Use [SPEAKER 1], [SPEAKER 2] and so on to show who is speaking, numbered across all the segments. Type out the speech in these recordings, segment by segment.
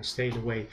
[SPEAKER 1] stayed away.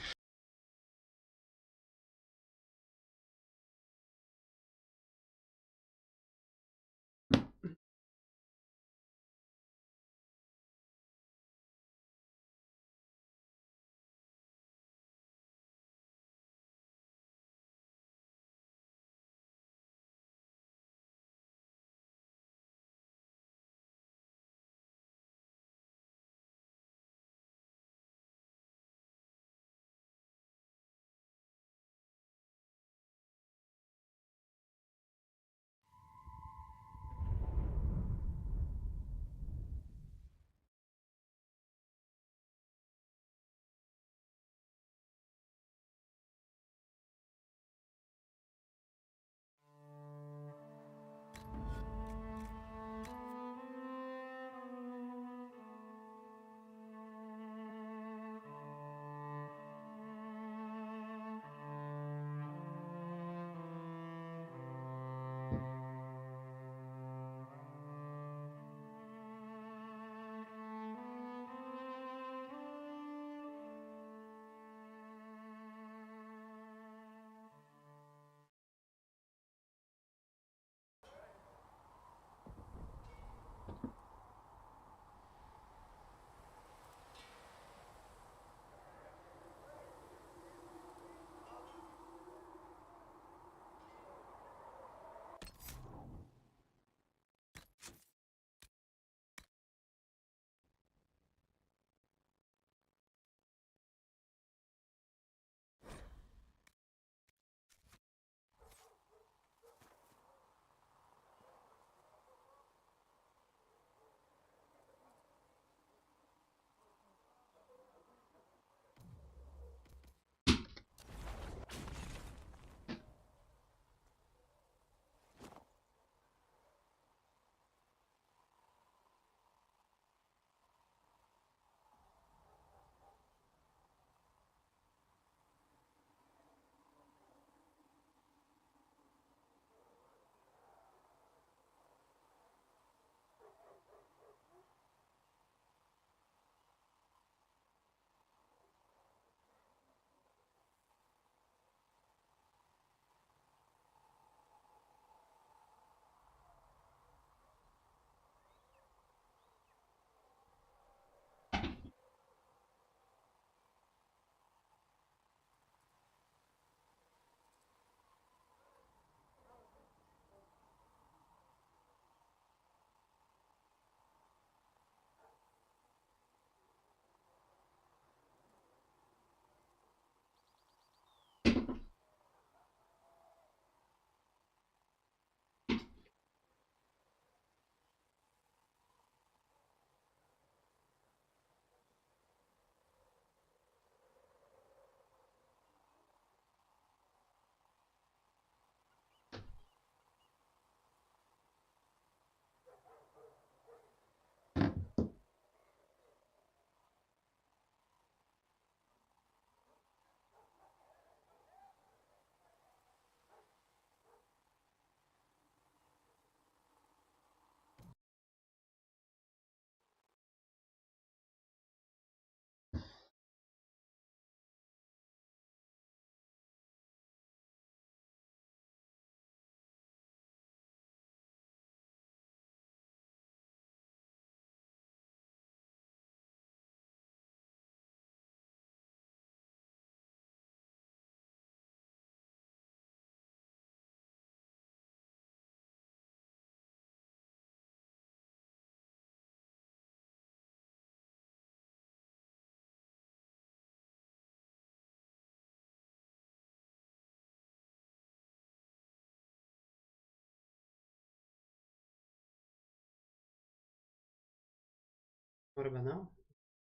[SPEAKER 1] What about now?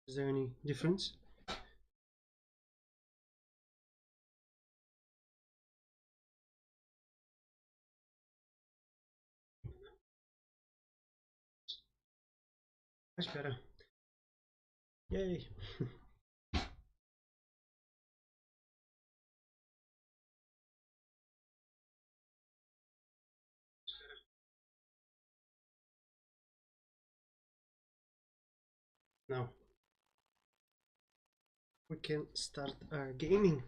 [SPEAKER 1] Is there any difference? Much better. Yay! No. we can start our gaming.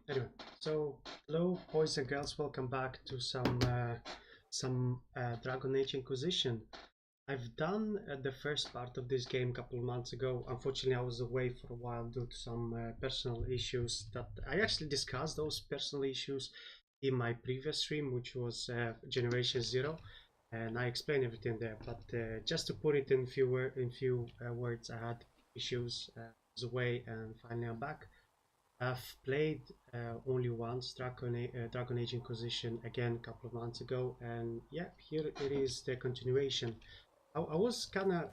[SPEAKER 1] Anyway, so hello boys and girls, welcome back to some Dragon Age Inquisition. I've done the first part of this game a couple of months ago. Unfortunately, I was away for a while due to some personal issues that I actually discussed those personal issues in my previous stream, which was Generation Zero, and I explained everything there. But just to put it in few words, I had issues. I was away, and finally I'm back. I've played only once Dragon Age Inquisition again a couple of months ago, and yeah, here it is the continuation. I was kind of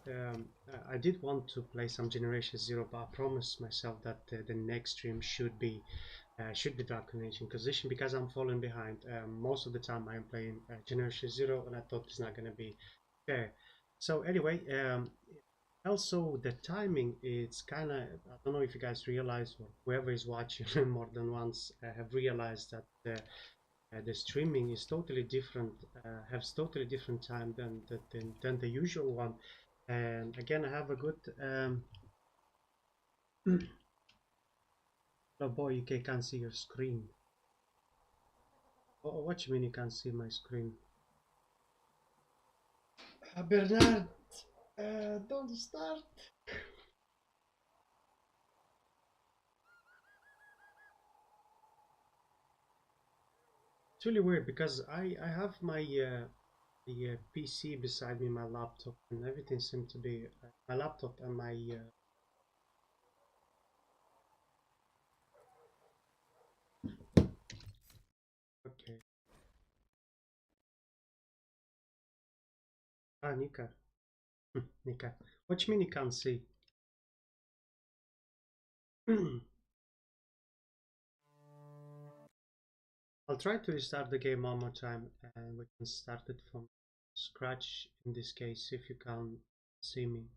[SPEAKER 1] I did want to play some Generation Zero, but I promised myself that the next stream should be Dragon Age Inquisition because I'm falling behind. Most of the time I'm playing Generation Zero, and I thought it's not going to be fair. So anyway, also the timing, it's kind of, I don't know if you guys realize, or whoever is watching more than once have realized that the streaming is totally different, has totally different time than the usual one. And again, I have a good oh boy, you can't see your screen. Oh, what you mean you can't see my screen? Bernard, don't start. It's really weird because I have my the PC beside me, my laptop, and everything seemed to be my laptop and my okay. Ah, Nika. Nika. What you mean you can't see? I'll try to restart the game one more time and we can start it from scratch in this case if you can't see me.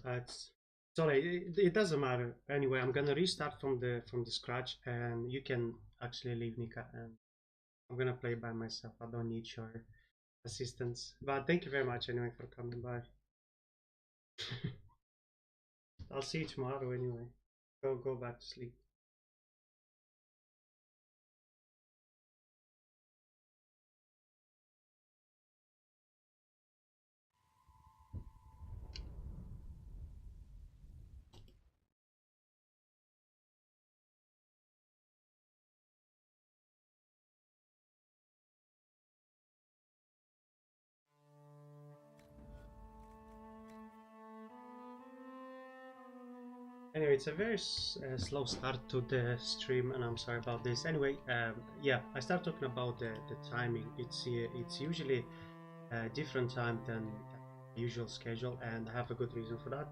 [SPEAKER 1] It's sorry, it doesn't matter. Anyway, I'm gonna restart from the scratch and you can actually leave Nika and I'm gonna play by myself. I don't need your assistance. But thank you very much anyway for coming by. I'll see you tomorrow anyway. Go back to sleep. Anyway, it's a very slow start to the stream, and I'm sorry about this. Anyway, yeah, I start talking about the timing. It's usually a different time than usual schedule, and I have a good reason for that.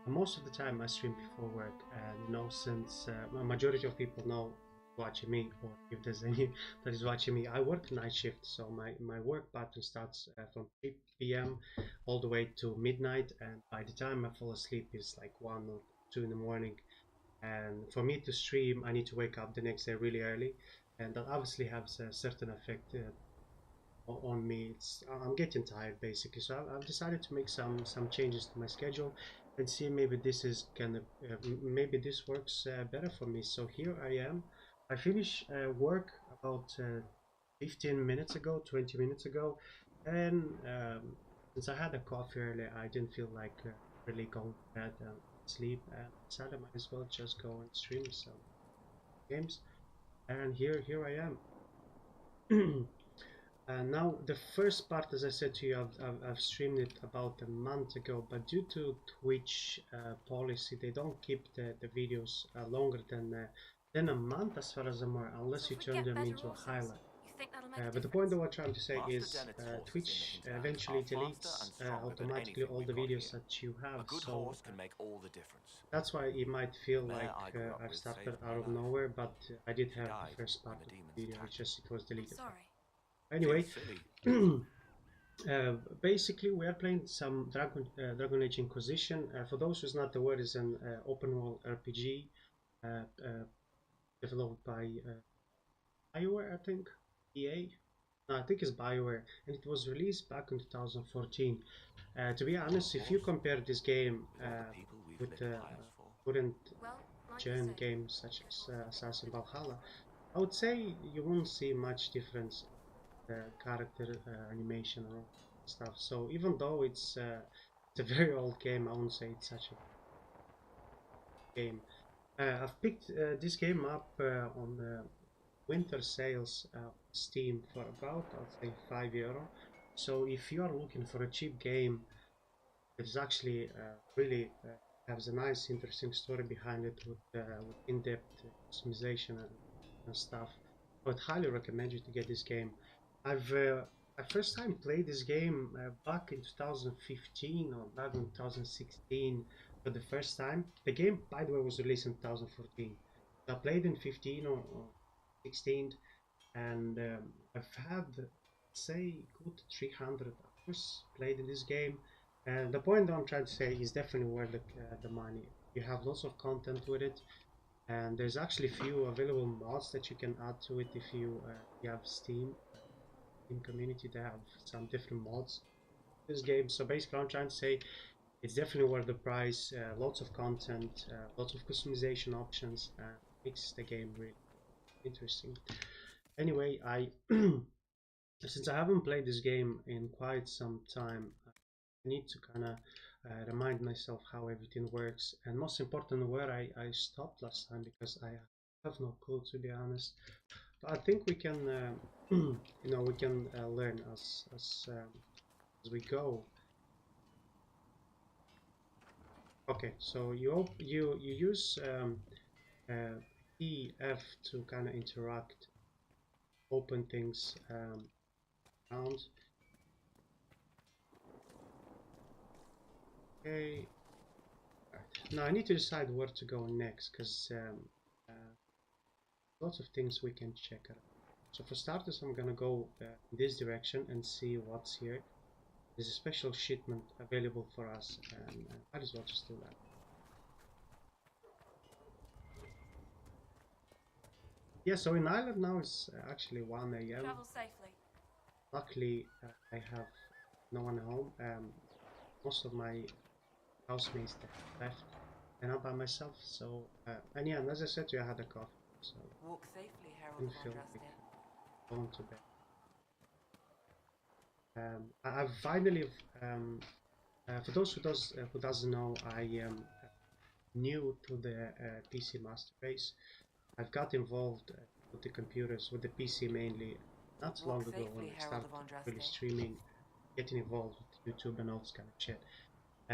[SPEAKER 1] Most of the time, I stream before work, and you know, since a majority of people know watching me, or if there's any that is watching me, I work night shift, so my work pattern starts from 3 p.m. all the way to midnight, and by the time I fall asleep, it's like 1 or 2 in the morning. And for me to stream, I need to wake up the next day really early, and that obviously has a certain effect on me. I'm getting tired basically, so I've decided to make some changes to my schedule and see maybe this is gonna maybe this works better for me. So here I am. I finished work about 15 minutes ago, 20 minutes ago, and since I had a coffee earlier, I didn't feel like really going to bed and sleep, and I decided I might as well just go and stream some games. And here I am. Now, the first part, as I said to you, I've streamed it about a month ago, but due to Twitch policy, they don't keep the videos longer than a month, as far as I'm aware, unless you turn them into a highlight. But the point that we're trying to say is Twitch eventually deletes automatically all the videos that you have, so that's why it might feel like I've started out of nowhere, but I did have the first part of the video, it's just it was deleted. Anyway, basically we are playing some Dragon Age Inquisition. For those who's not aware, is an open world RPG developed by BioWare, I think. EA? No, I think it's BioWare, and it was released back in 2014. To be honest, if you compare this game with current gen games such as Assassin Valhalla, I would say you won't see much difference in character animation or stuff. So even though it's a very old game, I won't say it's such a game. I've picked this game up on the winter sales Steam for about, I'll say, €5. So if you are looking for a cheap game, it's actually really has a nice, interesting story behind it with in-depth customization and stuff. I would highly recommend you to get this game. I first time played this game back in 2015 or back in 2016 for the first time. The game, by the way, was released in 2014. I played in 15 or 16, and I've had, say, good 300 hours played in this game. And the point I'm trying to say is definitely worth the money. You have lots of content with it, and there's actually few available mods that you can add to it if you have Steam. In community, they have some different mods this game. So basically, I'm trying to say it's definitely worth the price. Lots of content, lots of customization options, makes the game really interesting. Anyway, since I haven't played this game in quite some time, I need to kind of remind myself how everything works, and most important, where I stopped last time, because I have no clue, to be honest. But I think we can, you know, we can learn as we go. Okay, so you use EF to kind of interact, open things around. Okay. Now I need to decide where to go next, because lots of things we can check out. So for starters, I'm gonna go in this direction and see what's here. There's a special shipment available for us, and might as well just do that. Yeah, so in Ireland now it's actually 1 AM.
[SPEAKER 2] Travel safely.
[SPEAKER 1] Luckily, I have no one at home. Most of my housemates left, and I'm by myself. So, and yeah, and as I said to you, I had a coffee, so
[SPEAKER 2] Walk safely,
[SPEAKER 1] I
[SPEAKER 2] Harold
[SPEAKER 1] didn't
[SPEAKER 2] von
[SPEAKER 1] feel like
[SPEAKER 2] Drastin.
[SPEAKER 1] going to bed. I've finally, for those who doesn't know, I am new to the PC Master Race. I've got involved with the computers, with the PC mainly, not long ago when I started really streaming, getting involved with YouTube and all this kind of shit.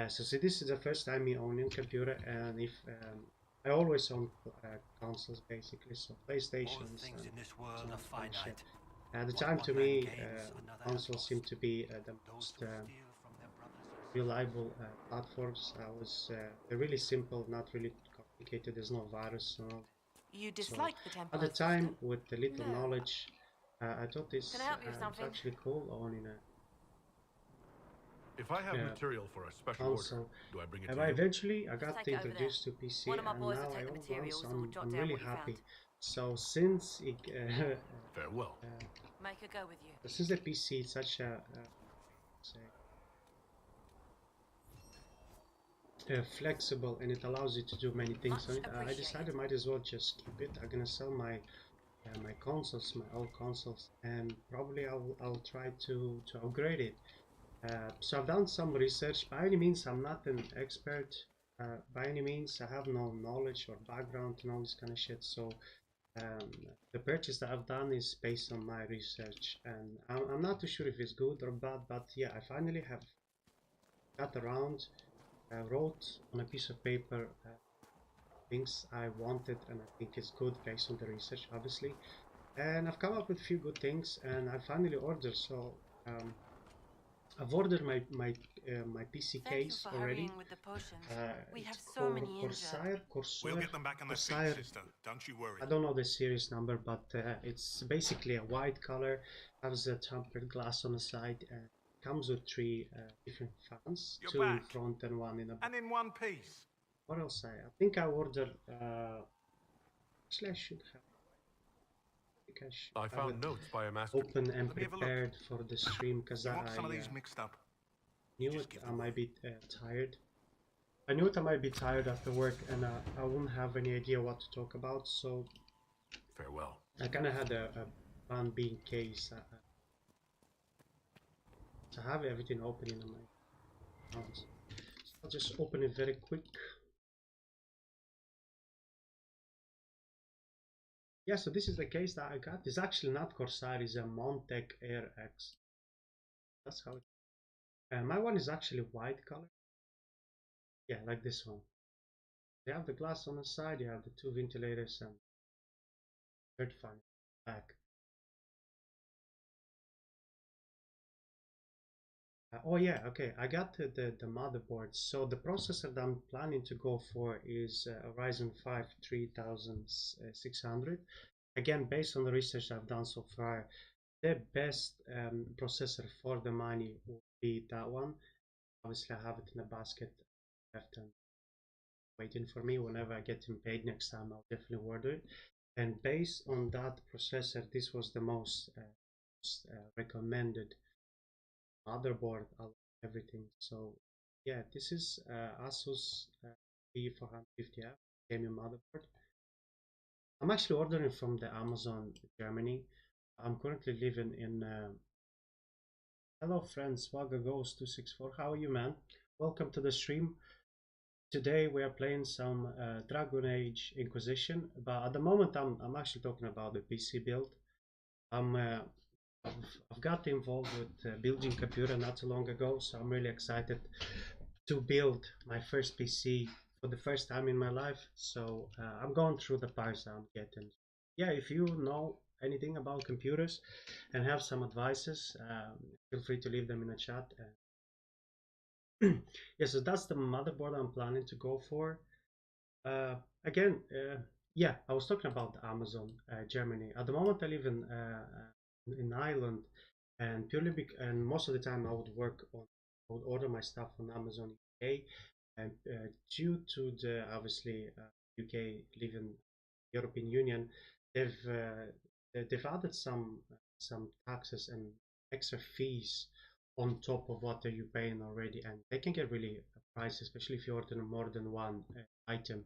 [SPEAKER 1] So see, this is the first time me owning a computer, and if I always own consoles basically, so PlayStations and some kind of shit. At the time, to me, consoles seem to be the most reliable platforms. They're really simple, not really complicated. There's no virus, so
[SPEAKER 2] You dislike the Templar
[SPEAKER 1] at the time,
[SPEAKER 2] system?
[SPEAKER 1] with the little knowledge, I thought this
[SPEAKER 2] Can I help you with
[SPEAKER 1] was
[SPEAKER 2] something?
[SPEAKER 1] actually cool owning a
[SPEAKER 3] If I have material for a special
[SPEAKER 1] console.
[SPEAKER 3] order, do I bring it to
[SPEAKER 1] But
[SPEAKER 3] you?
[SPEAKER 1] eventually, I got
[SPEAKER 2] Take it over
[SPEAKER 1] introduced to PC,
[SPEAKER 2] One of my
[SPEAKER 1] and
[SPEAKER 2] boys will
[SPEAKER 1] now
[SPEAKER 2] take
[SPEAKER 1] I
[SPEAKER 2] the
[SPEAKER 1] own one,
[SPEAKER 2] materials
[SPEAKER 1] so
[SPEAKER 2] or jot
[SPEAKER 1] I'm
[SPEAKER 2] down
[SPEAKER 1] really
[SPEAKER 2] what you
[SPEAKER 1] happy.
[SPEAKER 2] found.
[SPEAKER 1] So since it,
[SPEAKER 3] Farewell.
[SPEAKER 2] Make her go with you.
[SPEAKER 1] since the PC is such a say, flexible, and it allows you to do many things on it, I decided might as well just keep it. I'm gonna sell my my consoles, my old consoles, and probably I'll try to upgrade it. So I've done some research. By any means, I'm not an expert. By any means, I have no knowledge or background and all this kind of shit. So the purchase that I've done is based on my research, and I'm not too sure if it's good or bad. But yeah, I finally have got around, wrote on a piece of paper things I wanted, and I think it's good based on the research, obviously. And I've come up with a few good things, and I finally ordered. So I've ordered my PC
[SPEAKER 2] Thank you
[SPEAKER 1] case
[SPEAKER 2] for
[SPEAKER 1] already.
[SPEAKER 2] hurrying with the potions. We have
[SPEAKER 1] It's
[SPEAKER 2] so many injured.
[SPEAKER 3] We'll get them back on their feet, sister. Don't you worry.
[SPEAKER 1] I don't know the series number, but it's basically a white color, has a tempered glass on the side, and comes with 3 different fans,
[SPEAKER 3] You're
[SPEAKER 1] 2 in
[SPEAKER 3] back.
[SPEAKER 1] front and 1 in the back.
[SPEAKER 3] And in one piece.
[SPEAKER 1] What else? I think I ordered. Actually, I should have. I
[SPEAKER 3] found notes by a master.
[SPEAKER 1] open and prepared for the stream because I
[SPEAKER 3] some of these mixed up.
[SPEAKER 1] knew it. I might be tired. I knew I might be tired after work, and I wouldn't have any idea what to talk about. So
[SPEAKER 3] farewell.
[SPEAKER 1] I kind of had a plan B in case. To have everything open in my account. So I'll just open it very quick. Yeah, so this is the case that I got. It's actually not Corsair, it's a Montec Air X. That's how it. My one is actually white color. Yeah, like this one. You have the glass on the side, you have the 2 ventilators and third fan back. Oh yeah, okay, I got the motherboard. So the processor that I'm planning to go for is Ryzen 5 3600. Again, based on the research I've done so far, the best processor for the money will be that one. Obviously, I have it in a basket left and waiting for me. Whenever I get him paid next time, I'll definitely order it. And based on that processor, this was the most recommended motherboard out of everything. So yeah, this is Asus B450F gaming motherboard. I'm actually ordering from the Amazon Germany. I'm currently living in hello friends, Swagger Ghost 264. How are you, man? Welcome to the stream. Today we are playing some Dragon Age Inquisition, but at the moment I'm actually talking about the PC build. I've got involved with building computer not too long ago, so I'm really excited to build my first PC for the first time in my life. So I'm going through the parts I'm getting. Yeah, if you know anything about computers and have some advices, feel free to leave them in the chat. Yeah, so that's the motherboard I'm planning to go for. Again, yeah, I was talking about Amazon Germany. At the moment, I live in Ireland, and and most of the time I would I would order my stuff on Amazon UK, and due to the obviously UK leaving European Union, they've added some taxes and extra fees on top of what are you paying already, and they can get really pricey, especially if you order more than one item.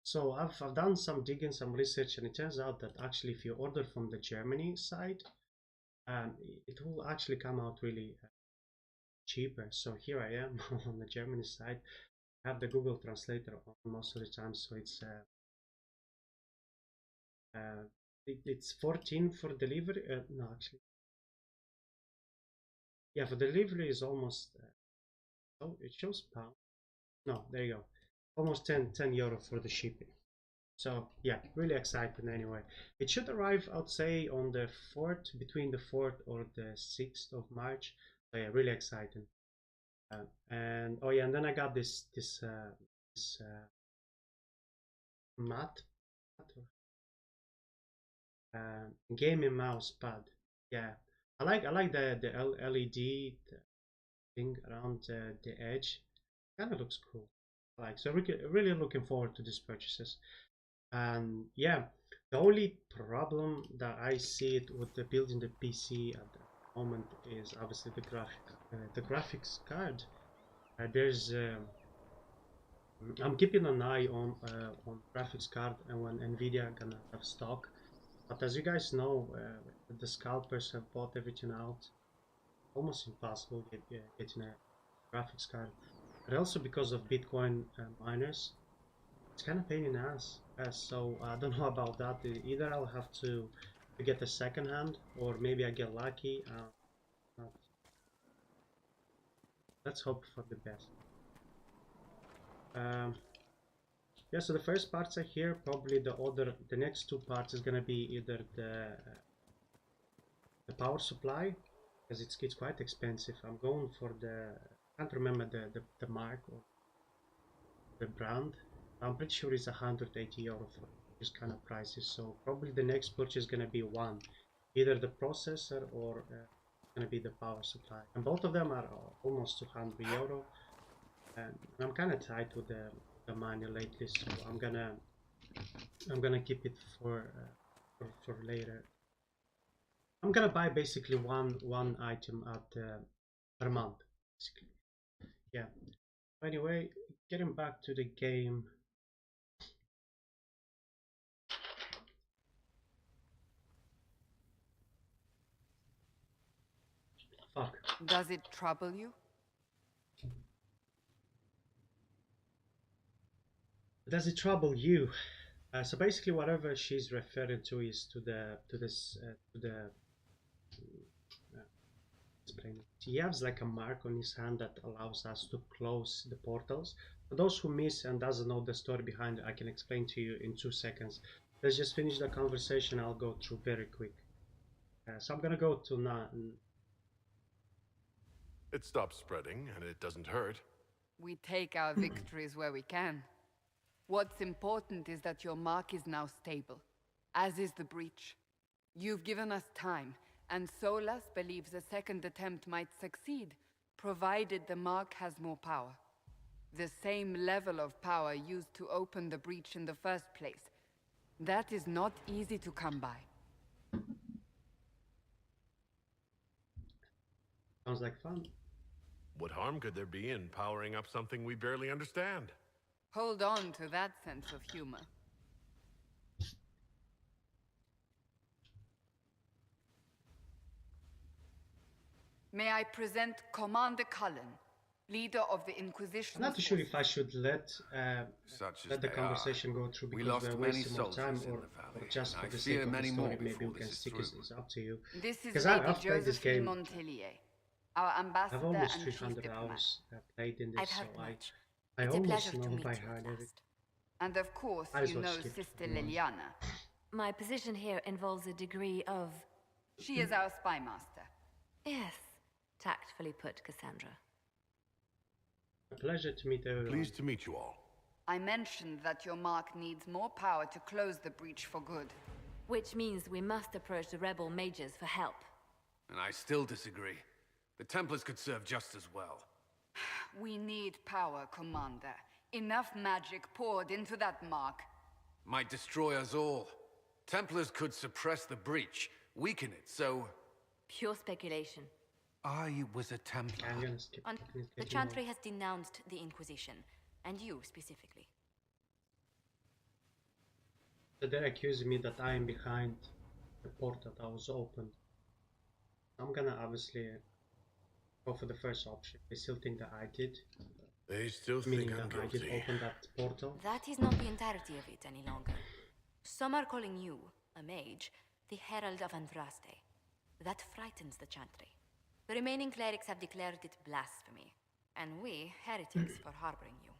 [SPEAKER 1] So I've done some digging, some research, and it turns out that actually if you order from the Germany side, it will actually come out really cheaper. So here I am on the Germany side. I have the Google Translator on most of the time, so it's 14 for delivery. No, actually, yeah, for delivery is almost. Oh, it shows pound. No, there you go. Almost 10 euro for the shipping. So yeah, really excited anyway. It should arrive, I'd say, on the 4th, between the 4th or the 6th of March. So yeah, really exciting. And oh yeah, and then I got this matte gaming mouse pad. Yeah, I like the LED thing around the edge. Kind of looks cool. I like, so really looking forward to these purchases. And yeah, the only problem that I see it with the building the PC at the moment is obviously the graphics card. There's I'm keeping an eye on graphics card and when Nvidia gonna have stock. But as you guys know, the scalpers have bought everything out. Almost impossible getting a graphics card. But also because of Bitcoin miners, it's kind of pain in the ass. So I don't know about that. Either I'll have to get a second hand, or maybe I get lucky. Let's hope for the best. Yeah, so the first parts are here. Probably the next 2 parts is gonna be either the power supply because it's quite expensive. I'm going for the, I can't remember the mark or the brand. I'm pretty sure it's 180 euro for this kind of prices. So probably the next purchase is gonna be one, either the processor or gonna be the power supply, and both of them are almost 200 euro. And I'm kind of tight with the money lately, so I'm gonna keep it for later. I'm gonna buy basically one item at per month, basically. Yeah. Anyway, getting back to the game. Fuck.
[SPEAKER 4] Does it trouble you?
[SPEAKER 1] Does it trouble you? So basically, whatever she's referring to is to the he has like a mark on his hand that allows us to close the portals. For those who miss and doesn't know the story behind it, I can explain to you in 2 seconds. Let's just finish the conversation. I'll go through very quick. So I'm gonna go to now.
[SPEAKER 3] It stops spreading, and it doesn't hurt.
[SPEAKER 4] We take our victories where we can. What's important is that your mark is now stable, as is the breach. You've given us time, and Solas believes a second attempt might succeed, provided the mark has more power. The same level of power used to open the breach in the first place. That is not easy to come by.
[SPEAKER 1] Sounds like fun.
[SPEAKER 3] What harm could there be in powering up something we barely understand?
[SPEAKER 4] Hold on to that sense of humor. May I present Commander Cullen, leader of the Inquisition.
[SPEAKER 1] I'm not too sure if I should let
[SPEAKER 5] Such as
[SPEAKER 1] the
[SPEAKER 5] they
[SPEAKER 1] conversation
[SPEAKER 5] are.
[SPEAKER 1] go through,
[SPEAKER 5] We
[SPEAKER 1] because
[SPEAKER 5] lost
[SPEAKER 1] we're
[SPEAKER 5] many
[SPEAKER 1] wasting more time,
[SPEAKER 5] soldiers in
[SPEAKER 1] or
[SPEAKER 5] the valley,
[SPEAKER 1] just for
[SPEAKER 5] and I
[SPEAKER 1] the sake
[SPEAKER 5] fear
[SPEAKER 1] of the
[SPEAKER 5] many
[SPEAKER 1] story,
[SPEAKER 5] more
[SPEAKER 1] maybe
[SPEAKER 5] before
[SPEAKER 1] we can
[SPEAKER 5] this is
[SPEAKER 1] stick
[SPEAKER 5] through.
[SPEAKER 1] it. It's up to you.
[SPEAKER 4] This is
[SPEAKER 1] Because
[SPEAKER 4] Lady
[SPEAKER 1] I've played this
[SPEAKER 4] Josephine
[SPEAKER 1] game.
[SPEAKER 4] Montellier, our
[SPEAKER 1] I've
[SPEAKER 4] ambassador
[SPEAKER 1] almost
[SPEAKER 4] and chief
[SPEAKER 1] 300
[SPEAKER 4] diplomat.
[SPEAKER 1] hours played in this,
[SPEAKER 2] I've
[SPEAKER 1] so
[SPEAKER 2] heard much.
[SPEAKER 1] I
[SPEAKER 2] It's a
[SPEAKER 1] almost
[SPEAKER 2] pleasure to
[SPEAKER 1] know
[SPEAKER 2] meet
[SPEAKER 1] by
[SPEAKER 2] you
[SPEAKER 1] heart
[SPEAKER 2] at
[SPEAKER 1] everything.
[SPEAKER 2] last.
[SPEAKER 4] And of course,
[SPEAKER 1] I just
[SPEAKER 4] you
[SPEAKER 1] want to
[SPEAKER 4] know
[SPEAKER 1] skip
[SPEAKER 4] Sister
[SPEAKER 1] the one.
[SPEAKER 4] Liliana.
[SPEAKER 2] My position here involves a degree of...
[SPEAKER 4] She is our spy master.
[SPEAKER 2] Yes, tactfully put, Cassandra.
[SPEAKER 1] A pleasure to meet everyone.
[SPEAKER 3] Pleased to meet you all.
[SPEAKER 4] I mentioned that your mark needs more power to close the breach for good.
[SPEAKER 2] Which means we must approach the rebel mages for help.
[SPEAKER 5] And I still disagree. The Templars could serve just as well.
[SPEAKER 4] We need power, Commander. Enough magic poured into that mark.
[SPEAKER 5] Might destroy us all. Templars could suppress the breach, weaken it, so...
[SPEAKER 2] Pure speculation.
[SPEAKER 5] I was a Templar.
[SPEAKER 1] I'm gonna skip.
[SPEAKER 2] The
[SPEAKER 1] getting
[SPEAKER 2] Chantry has denounced the Inquisition, and you specifically.
[SPEAKER 1] So they're accusing me that I am behind the portal that was opened. I'm gonna obviously go for the first option. They still think that I did,
[SPEAKER 3] They still
[SPEAKER 1] meaning
[SPEAKER 3] think I'm
[SPEAKER 1] that I did
[SPEAKER 3] guilty.
[SPEAKER 1] open that portal.
[SPEAKER 2] That is not the entirety of it any longer. Some are calling you, a mage, the Herald of Andraste. That frightens the Chantry. The remaining clerics have declared it blasphemy, and we, heretics, for harboring you.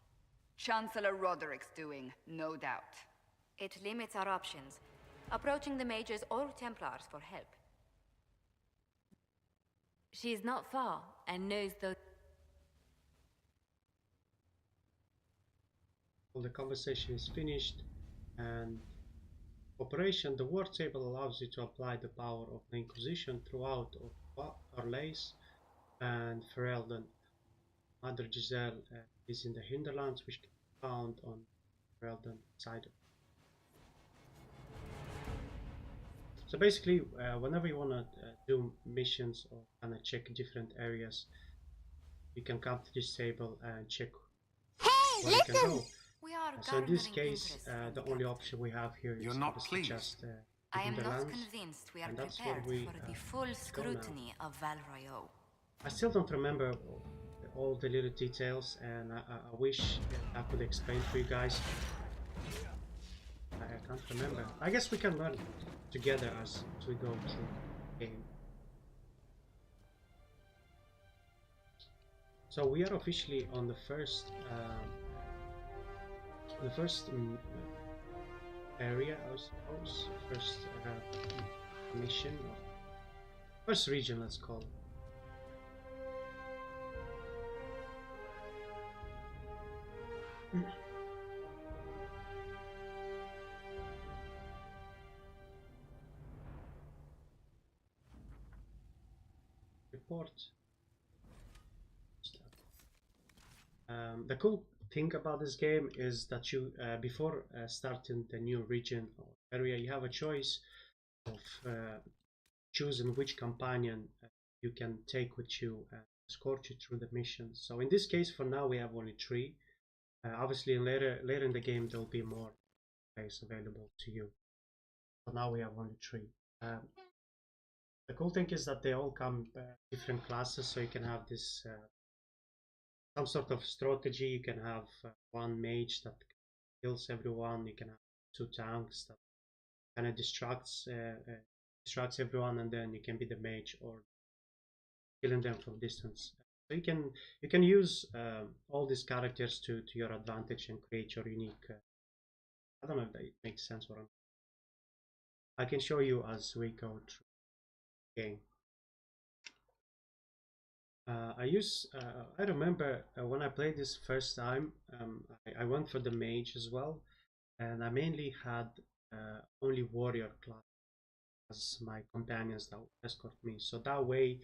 [SPEAKER 4] Chancellor Roderick's doing, no doubt.
[SPEAKER 2] It limits our options, approaching the mages or Templars for help. She is not far, and knows the...
[SPEAKER 1] Well, the conversation is finished, and operation, the war table allows you to apply the power of the Inquisition throughout Orleans and Ferelden. Mother Giselle is in the hinterlands, which can be found on Ferelden side. So basically, whenever you want to do missions or kind of check different areas, you can come to this table and check where you can go.
[SPEAKER 2] We are
[SPEAKER 1] So in this
[SPEAKER 2] garnering
[SPEAKER 1] case,
[SPEAKER 2] interest from
[SPEAKER 1] the
[SPEAKER 2] the
[SPEAKER 1] only
[SPEAKER 2] capital.
[SPEAKER 1] option we have here is
[SPEAKER 5] You're not
[SPEAKER 1] obviously
[SPEAKER 5] pleased?
[SPEAKER 1] just the
[SPEAKER 2] I am not
[SPEAKER 1] hinterlands.
[SPEAKER 2] convinced we are
[SPEAKER 1] and that's where
[SPEAKER 2] prepared
[SPEAKER 1] we,
[SPEAKER 2] for the full
[SPEAKER 1] now.
[SPEAKER 2] scrutiny of Val Royeaux.
[SPEAKER 1] I still don't remember all the little details, and I wish I could explain to you guys. I can't remember. I guess we can learn together as we go through the game. So we are officially on the first area, I suppose. First mission, or first region, let's call it. Report. The cool thing about this game is that you, before starting the new region or area, you have a choice of choosing which companion you can take with you and escort you through the mission. So in this case, for now, we have only 3. Obviously, later in the game, there will be more space available to you. For now, we have only 3. The cool thing is that they all come different classes, so you can have this some sort of strategy. You can have one mage that kills everyone. You can have 2 tanks that kind of distracts everyone, and then you can be the mage or killing them from distance. So you can use all these characters to your advantage and create your unique. I don't know if that makes sense. What I can show you as we go through the game. I remember when I played this first time, I went for the mage as well, and I mainly had only warrior class as my companions that would escort me. So that way,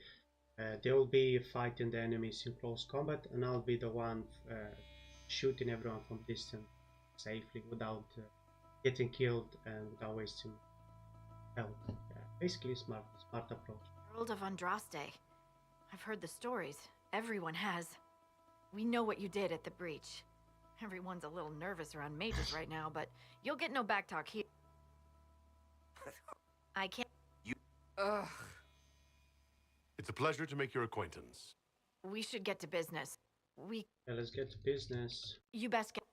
[SPEAKER 1] they will be fighting the enemies in close combat, and I'll be the one shooting everyone from distance safely without getting killed and without wasting health. Basically, smart approach.
[SPEAKER 6] World of Andraste. I've heard the stories. Everyone has. We know what you did at the breach. Everyone's a little nervous around mages right now, but you'll get no backtalk here. I can't.
[SPEAKER 4] Ugh.
[SPEAKER 3] It's a pleasure to make your acquaintance.
[SPEAKER 6] We should get to business.
[SPEAKER 1] Let's get to business.
[SPEAKER 6] You best get.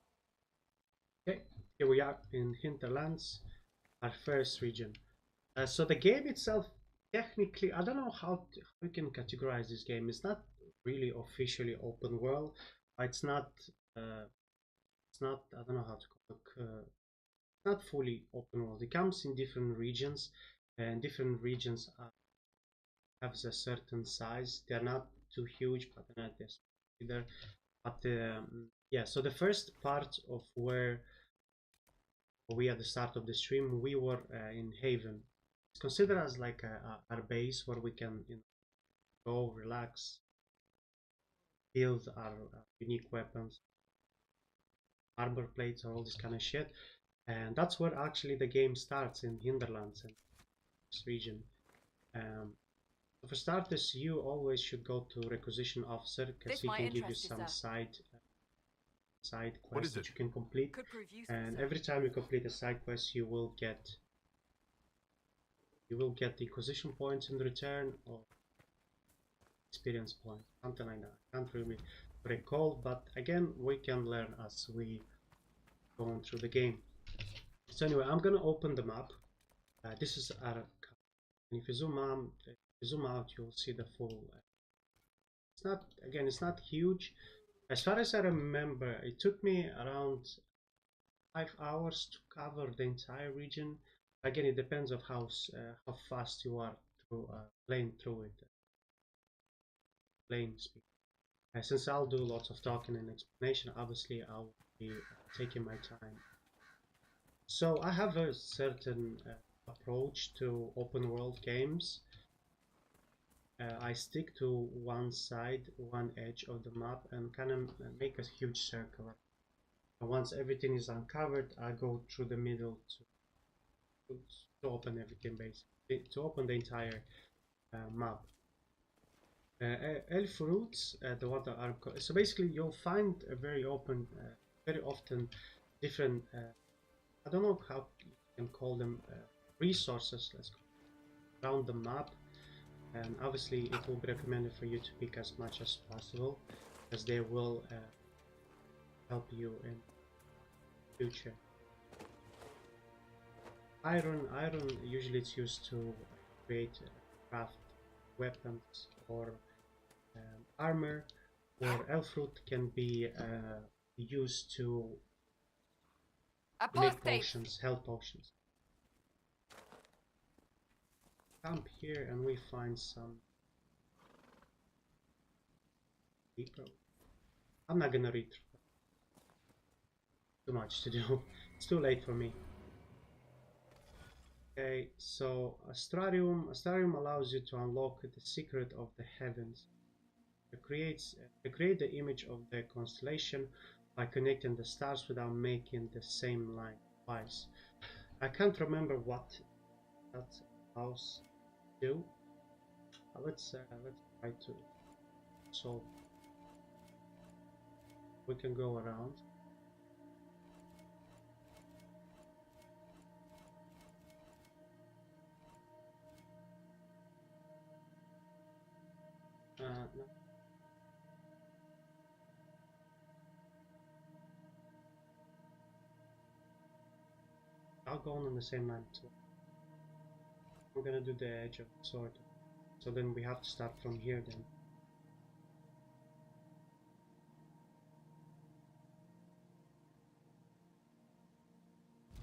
[SPEAKER 1] Okay, here we are in Hinterlands, our first region. So the game itself, technically, I don't know how we can categorize this game. It's not really officially open world. It's not. I don't know how to call it. It's not fully open world. It comes in different regions, and different regions have a certain size. They're not too huge, but they're not this either. But yeah, so the first part of where we at the start of the stream, we were in Haven. It's considered as like our base where we can go, relax, build our unique weapons, armor plates, or all this kind of shit. And that's where actually the game starts, in Hinterlands and this region. For starters, you always should go to Requisition Officer, because he can give you some side quests that you can complete. And every time you complete a side quest, you will get the Inquisition points in return, or experience points, something like that. I can't really recall, but again, we can learn as we go on through the game. So anyway, I'm gonna open the map. This is our. And if you zoom out, you'll see the full. It's not huge. As far as I remember, it took me around 5 hours to cover the entire region. Again, it depends on how fast you are through playing through it. Playing speed. Since I'll do lots of talking and explanation, obviously I'll be taking my time. So I have a certain approach to open world games. I stick to one side, one edge of the map, and kind of make a huge circle. And once everything is uncovered, I go through the middle to open everything, basically, to open the entire map. Elf routes, the one that are so basically you'll find a very often different. I don't know how you can call them resources. Let's go around the map. And obviously it will be recommended for you to pick as much as possible, because they will help you in the future. Iron usually it's used to create craft weapons or armor, or elf root can be used to make potions, health potions. Camp here and we find some people. I'm not gonna read through. too much to do. It's too late for me. Okay, so Astrarium allows you to unlock the secret of the heavens. It create the image of the constellation by connecting the stars without making the same line twice. I can't remember what that allows do. Let's try to solve. We can go around. No. I'll go on the same line too. We're gonna do the edge of the sword. So then we have to start from here then.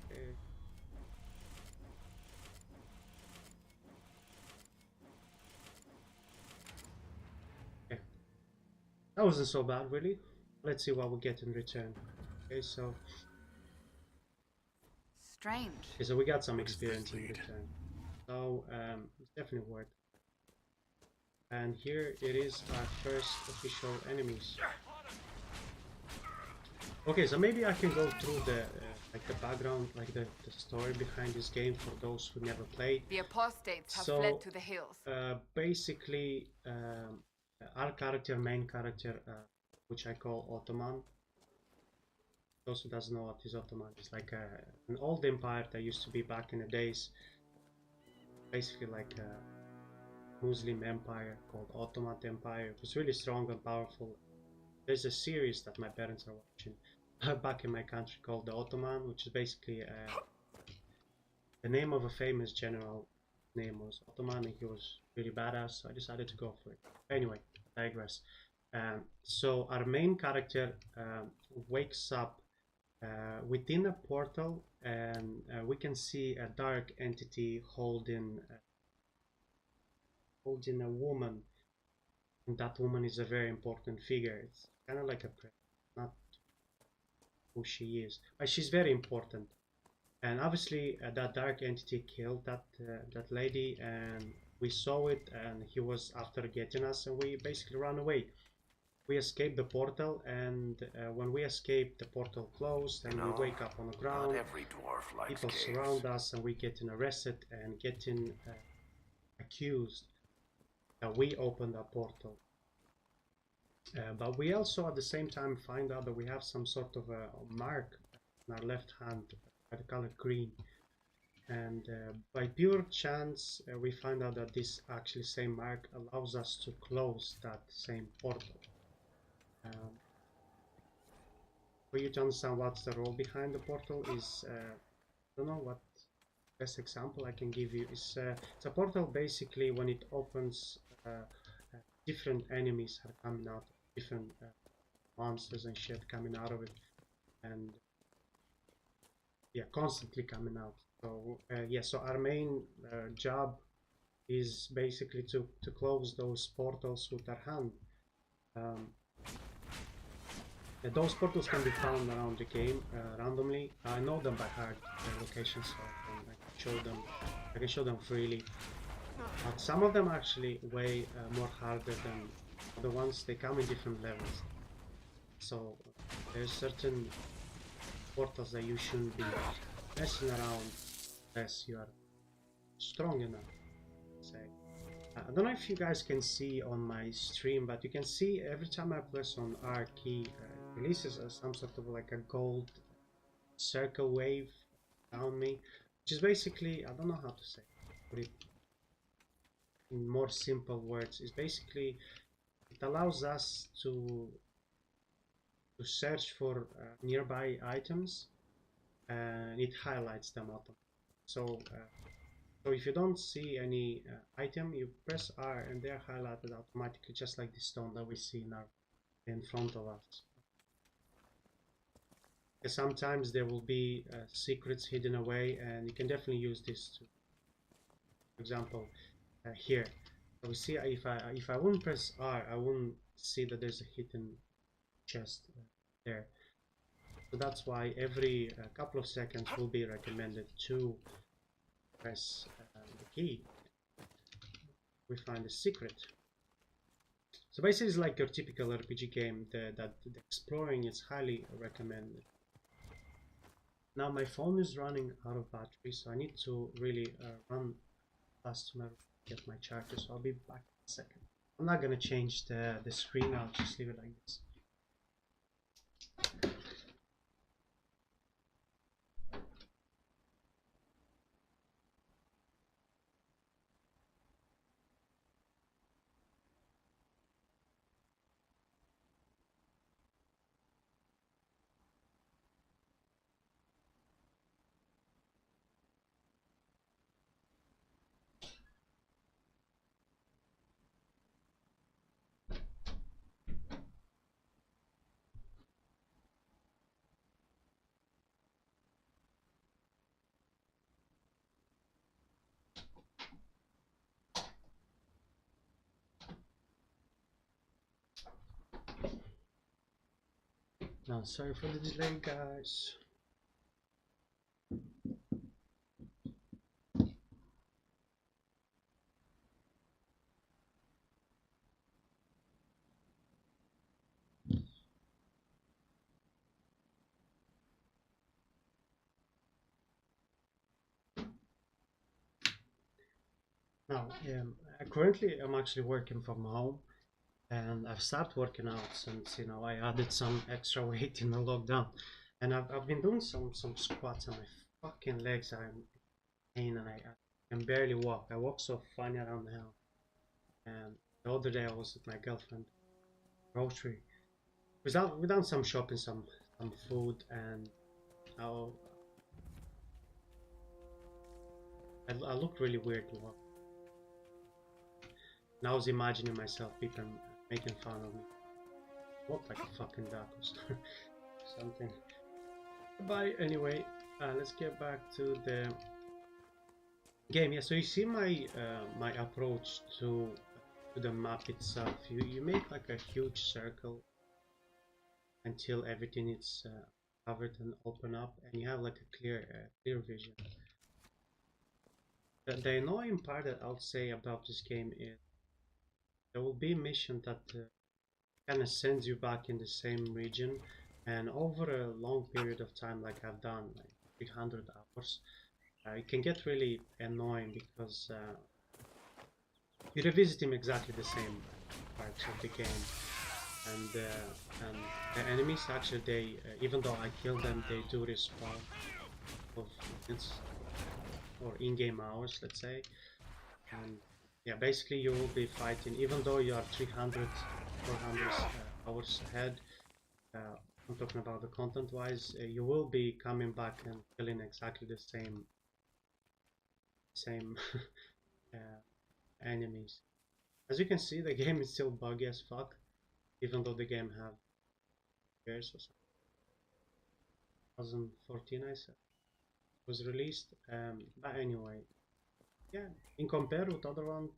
[SPEAKER 1] Okay. Okay. That wasn't so bad really. Let's see what we get in return. Okay, so
[SPEAKER 4] Strange.
[SPEAKER 1] okay, so we got some experience in return. So it's definitely worth it. And here it is, our first official enemies. Okay, so maybe I can go through the like the background, like the story behind this game for those who never played.
[SPEAKER 4] The apostates have fled to the hills.
[SPEAKER 1] Basically, our character, main character, which I call Ottoman. Those who doesn't know what is Ottoman, it's like an old empire that used to be back in the days. Basically like a Muslim empire called Ottoman Empire. It was really strong and powerful. There's a series that my parents are watching back in my country called the Ottoman, which is basically the name of a famous general. His name was Ottoman and he was really badass, so I decided to go for it. Anyway, I digress. So our main character wakes up within a portal, and we can see a dark entity holding a woman, and that woman is a very important figure. It's kind of like a not who she is, but she's very important. And obviously that dark entity killed that lady, and we saw it, and he was after getting us, and we basically ran away. We escaped the portal, and when we escaped, the portal closed, and we wake up on the ground.
[SPEAKER 3] Every dwarf likes
[SPEAKER 1] People
[SPEAKER 3] caves.
[SPEAKER 1] surround us, and we getting arrested and getting accused that we opened a portal. But we also at the same time find out that we have some sort of a mark on our left hand by the color green, and by pure chance we find out that this actually same mark allows us to close that same portal. For you to understand what's the role behind the portal is, I don't know what best example I can give you is, it's a portal basically when it opens, different enemies are coming out, different monsters and shit coming out of it, and yeah, constantly coming out. So yeah, so our main job is basically to close those portals with our hand. Those portals can be found around the game randomly. I know them by heart, their locations, so I can show them freely. But some of them are actually way more harder than the ones. They come in different levels. So there's certain portals that you shouldn't be messing around unless you are strong enough, say. I don't know if you guys can see on my stream, but you can see every time I press on R key, it releases some sort of like a gold circle wave around me, which is basically, I don't know how to say, put it in more simple words, is basically it allows us to search for nearby items, and it highlights them automatically. So so if you don't see any item, you press R and they're highlighted automatically, just like the stone that we see now in front of us. Sometimes there will be secrets hidden away, and you can definitely use this to, for example, here. So we see if I wouldn't press R, I wouldn't see that there's a hidden chest there. So that's why every couple of seconds will be recommended to press the key. We find a secret. So basically it's like your typical RPG game that the exploring is highly recommended. Now my phone is running out of battery, so I need to really run fast to get my charger, so I'll be back in a second. I'm not gonna change the screen, I'll just leave it like this. Now, sorry for the delay, guys. Now, currently I'm actually working from home, and I've started working out since, you know, I added some extra weight in the lockdown, and I've been doing some squats, and my fucking legs are in pain, and I can barely walk. I walk so funny around the house. And the other day I was with my girlfriend, grocery. We done some shopping, some food, and I looked really weird to walk. And I was imagining myself, people making fun of me. I walk like a fucking duck or something. But anyway, let's get back to the game. Yeah, so you see my my approach to the map itself. You make like a huge circle until everything is covered and open up, and you have like a clear vision. The annoying part that I'll say about this game is there will be a mission that kind of sends you back in the same region, and over a long period of time, like I've done, like 300 hours, it can get really annoying because you're revisiting exactly the same parts of the game, and the enemies actually, they even though I kill them, they do respawn of minutes or in-game hours, let's say. And yeah, basically you will be fighting even though you are 300 400 hours ahead. I'm talking about the content wise, you will be coming back and killing exactly the same enemies. As you can see, the game is still buggy as fuck, even though the game have years or something. 2014 I said was released, but anyway, yeah, in compare with other one,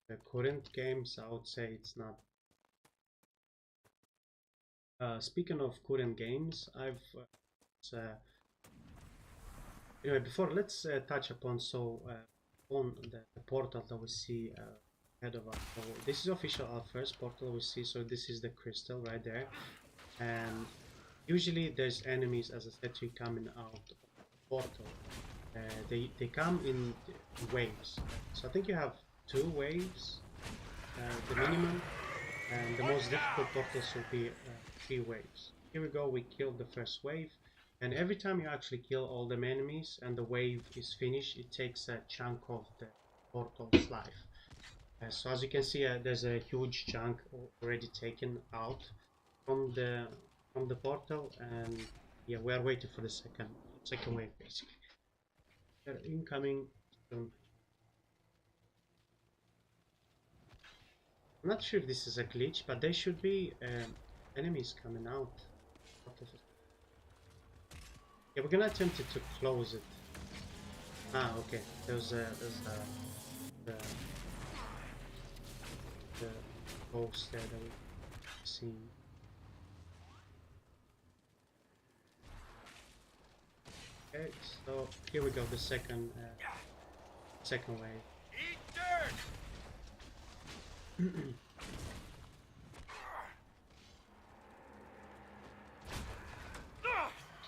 [SPEAKER 1] the current games, I would say it's not. Speaking of current games, I've anyway, before let's touch upon on the portal that we see ahead of us. So this is official our first portal we see, so this is the crystal right there, and usually there's enemies, as I said to you, coming out of the portal. They come in waves, so I think you have 2 waves, the minimum, and the most difficult portals will be 3 waves. Here we go, we killed the first wave, and every time you actually kill all the enemies and the wave is finished, it takes a chunk of the portal's life. So as you can see, there's a huge chunk already taken out from the portal, and yeah, we are waiting for the second wave basically. They're incoming soon. I'm not sure if this is a glitch, but there should be enemies coming out. Yeah, we're gonna attempt to close it. Ah, okay. There's the ghost there that we've seen. Okay, so here we go, the second wave.
[SPEAKER 3] Eat dirt!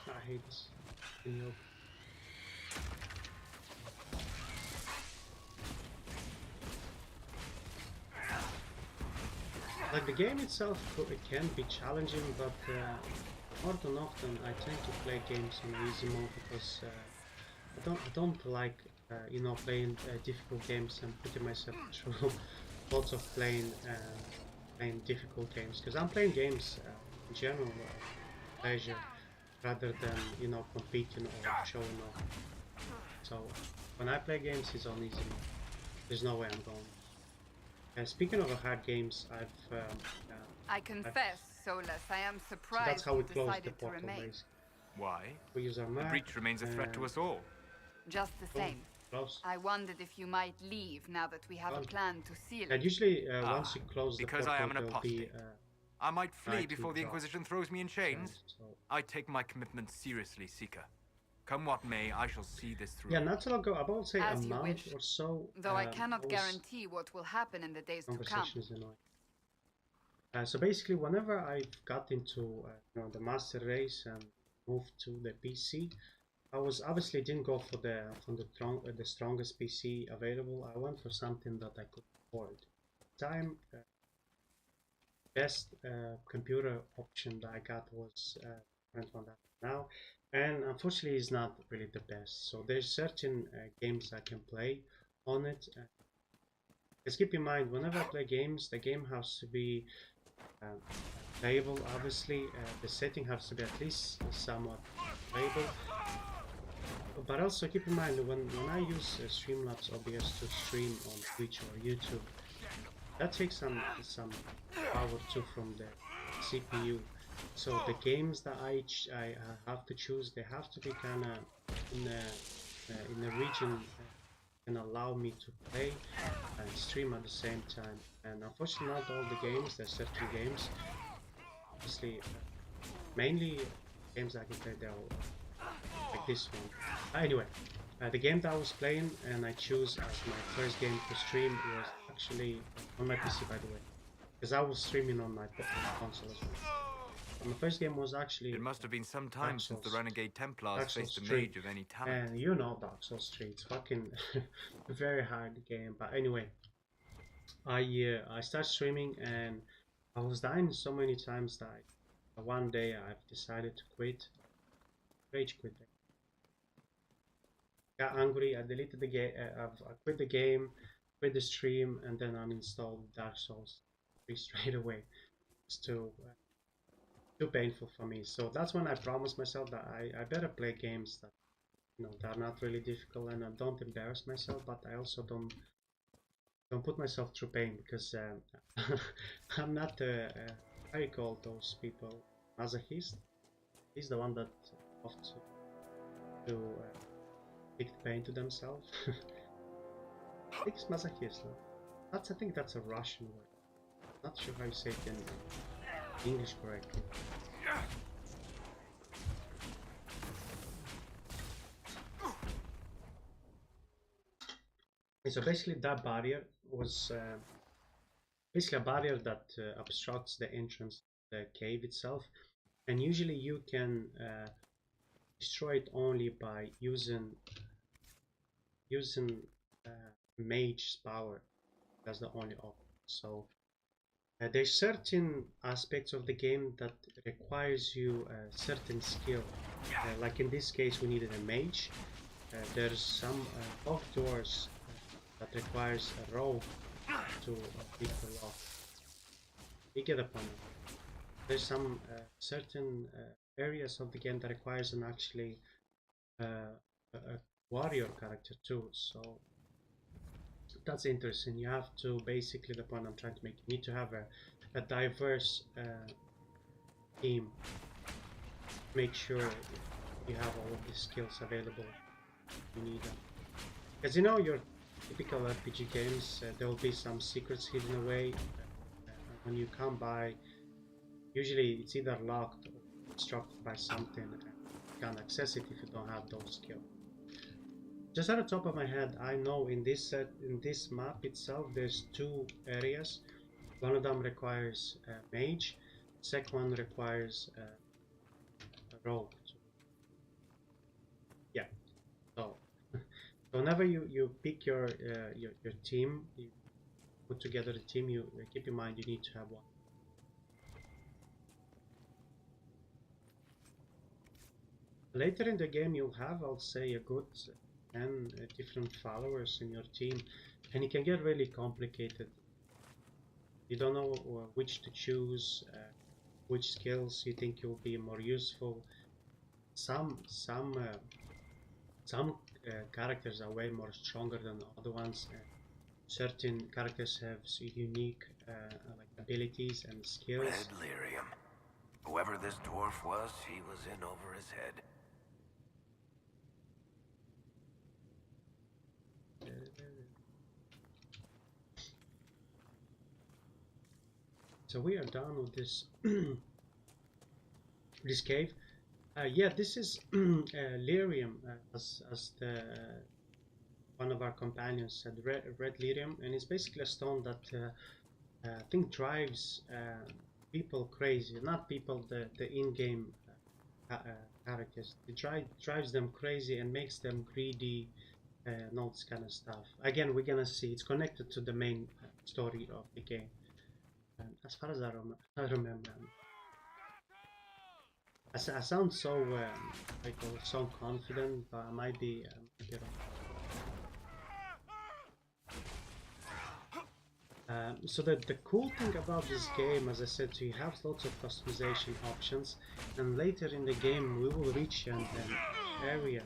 [SPEAKER 1] I hate this. Video. Like the game itself, it can be challenging, but more than often I tend to play games on easy mode because I don't like you know, playing difficult games and putting myself through lots of playing difficult games, because I'm playing games in general pleasure rather than, you know, competing or showing off. So when I play games, it's on easy mode. There's no way I'm going. Speaking of hard games,
[SPEAKER 4] I confess, Solus, I am
[SPEAKER 1] so
[SPEAKER 4] surprised
[SPEAKER 1] that's how we
[SPEAKER 4] you
[SPEAKER 1] close the
[SPEAKER 4] decided to
[SPEAKER 1] portal,
[SPEAKER 4] remain.
[SPEAKER 1] basically.
[SPEAKER 7] Why?
[SPEAKER 1] We use our
[SPEAKER 7] The
[SPEAKER 1] map.
[SPEAKER 7] breach remains a threat to us all.
[SPEAKER 4] Just the same.
[SPEAKER 1] Close.
[SPEAKER 4] I wondered if you might leave now that we have a
[SPEAKER 1] Close.
[SPEAKER 4] plan to seal
[SPEAKER 1] And
[SPEAKER 4] it.
[SPEAKER 1] usually, once you close the
[SPEAKER 7] because
[SPEAKER 1] portal,
[SPEAKER 7] I am an
[SPEAKER 1] there'll be
[SPEAKER 7] apostate. I might flee
[SPEAKER 1] night
[SPEAKER 7] before the
[SPEAKER 1] drop.
[SPEAKER 7] Inquisition throws me in chains.
[SPEAKER 1] So,
[SPEAKER 7] I take my commitment seriously, Seeker. Come what may, I shall see this through.
[SPEAKER 1] yeah, not so long ago, about say
[SPEAKER 4] As
[SPEAKER 1] a
[SPEAKER 4] you
[SPEAKER 1] month
[SPEAKER 4] wish.
[SPEAKER 1] or so.
[SPEAKER 4] Though I cannot
[SPEAKER 1] those
[SPEAKER 4] guarantee what will happen in the days to come.
[SPEAKER 1] conversations annoying. So basically, whenever I got into you know, the master race and moved to the PC, I was obviously didn't go for the strongest PC available. I went for something that I could afford. Time best computer option that I got was current one that I have now, and unfortunately, it's not really the best. So there's certain games I can play on it. Just keep in mind, whenever I play games, the game has to be playable. Obviously, the setting has to be at least somewhat playable. But also keep in mind, when I use Streamlabs OBS to stream on Twitch or YouTube, that takes some power too from the CPU. So the games that I have to choose, they have to be kind of in a region can allow me to play and stream at the same time. And unfortunately, not all the games. There's certain games, obviously, mainly games I can play. They're like this one. Anyway, the game that I was playing and I choose as my first game to stream was actually on my PC, by the way, because I was streaming on my console as well. And the first game was actually.
[SPEAKER 7] It must have been some time since the Renegade Templars
[SPEAKER 1] Dark
[SPEAKER 7] faced
[SPEAKER 1] Souls
[SPEAKER 7] a
[SPEAKER 1] 3.
[SPEAKER 7] mage of any talent.
[SPEAKER 1] And you know Dark Souls 3, it's fucking a very hard game. But anyway, I started streaming and I was dying so many times that one day I've decided to quit. Rage quit. Got angry, I deleted the game, I quit the game, quit the stream, and then uninstalled Dark Souls 3 straight away. It's too painful for me. So that's when I promised myself that I better play games that, you know, that are not really difficult and I don't embarrass myself, but I also don't put myself through pain, because I'm not how you call those people, masochist. He's the one that loves to inflict pain to themselves. I think it's masochist. No? I think that's a Russian word. Not sure how you say it in English correctly. So basically that barrier was basically a barrier that obstructs the entrance to the cave itself, and usually you can destroy it only by using mage's power. That's the only option. So there's certain aspects of the game that requires you a certain skill. Like in this case, we needed a mage. There's some off doors that requires a rope to pick the lock. You get the point. There's some certain areas of the game that requires an actually a warrior character too. So that's interesting. You have to, basically the point I'm trying to make, you need to have a diverse team. Make sure you have all of these skills available. You need them. Because you know, your typical RPG games, there will be some secrets hidden away. When you come by, usually it's either locked or obstructed by something. You can't access it if you don't have those skills. Just at the top of my head, I know in this map itself, there's 2 areas. One of them requires mage, second one requires a rogue. Yeah, so whenever you pick your team, you put together the team, you keep in mind you need to have one. Later in the game, you'll have, I'll say, a good 10 different followers in your team, and it can get really complicated. You don't know which to choose, which skills you think will be more useful. Some characters are way more stronger than other ones. Certain characters have unique like abilities and skills.
[SPEAKER 8] Red lyrium. Whoever this dwarf was, he was in over his head.
[SPEAKER 1] So we are done with this this cave. Yeah, this is lyrium, as the one of our companions said, red lyrium, and it's basically a stone that I think drives people crazy. Not people, the in-game characters. It drives them crazy and makes them greedy and all this kind of stuff. Again, we're gonna see it's connected to the main story of the game. As far as I remember. I sound so like so confident, but I might be wrong. So the cool thing about this game, as I said, so you have lots of customization options, and later in the game we will reach an area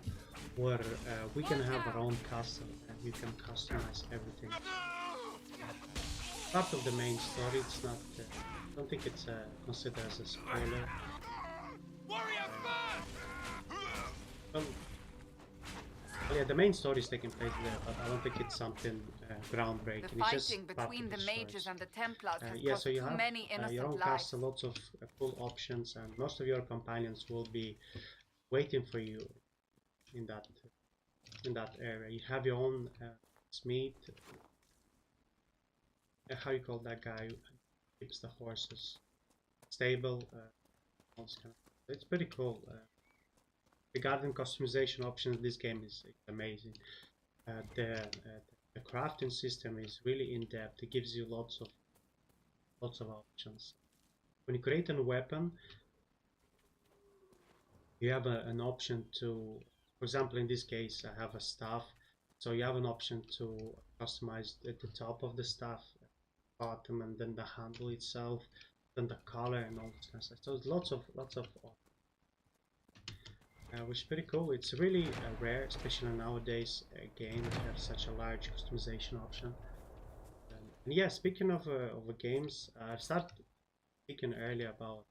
[SPEAKER 1] where we can have our own castle and we can customize everything. Part of the main story. It's not. I don't think it's considered as a spoiler. Well, yeah, the main story is taking place there, but I don't think it's something groundbreaking.
[SPEAKER 4] The fighting between the mages and the Templars has
[SPEAKER 1] yeah,
[SPEAKER 4] cost
[SPEAKER 1] so you have
[SPEAKER 4] many innocent
[SPEAKER 1] your own
[SPEAKER 4] lives.
[SPEAKER 1] castle, lots of cool options, and most of your companions will be waiting for you in that area. You have your own smith. How you call that guy who keeps the horses? Stable. It's pretty cool. Regarding customization options, this game is amazing. The crafting system is really in depth. It gives you lots of options. When you create a weapon, you have an option to, for example, in this case, I have a staff, so you have an option to customize at the top of the staff, bottom, and then the handle itself, then the color and all this kind of stuff. So lots of which is pretty cool. It's really rare, especially nowadays, a game that has such a large customization option. And yeah, speaking of games, I started speaking earlier about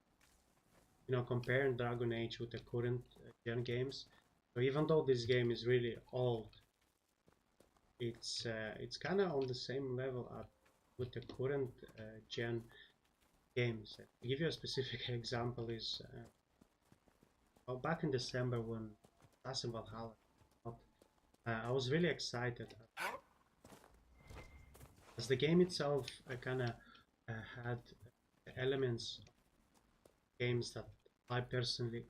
[SPEAKER 1] comparing Dragon Age with the current gen games. So even though this game is really old, it's kind of on the same level with the current gen games. To give you a specific example is well, back in December when Assassin's Valhalla came out, I was really excited as the game itself kind of had elements of games that I personally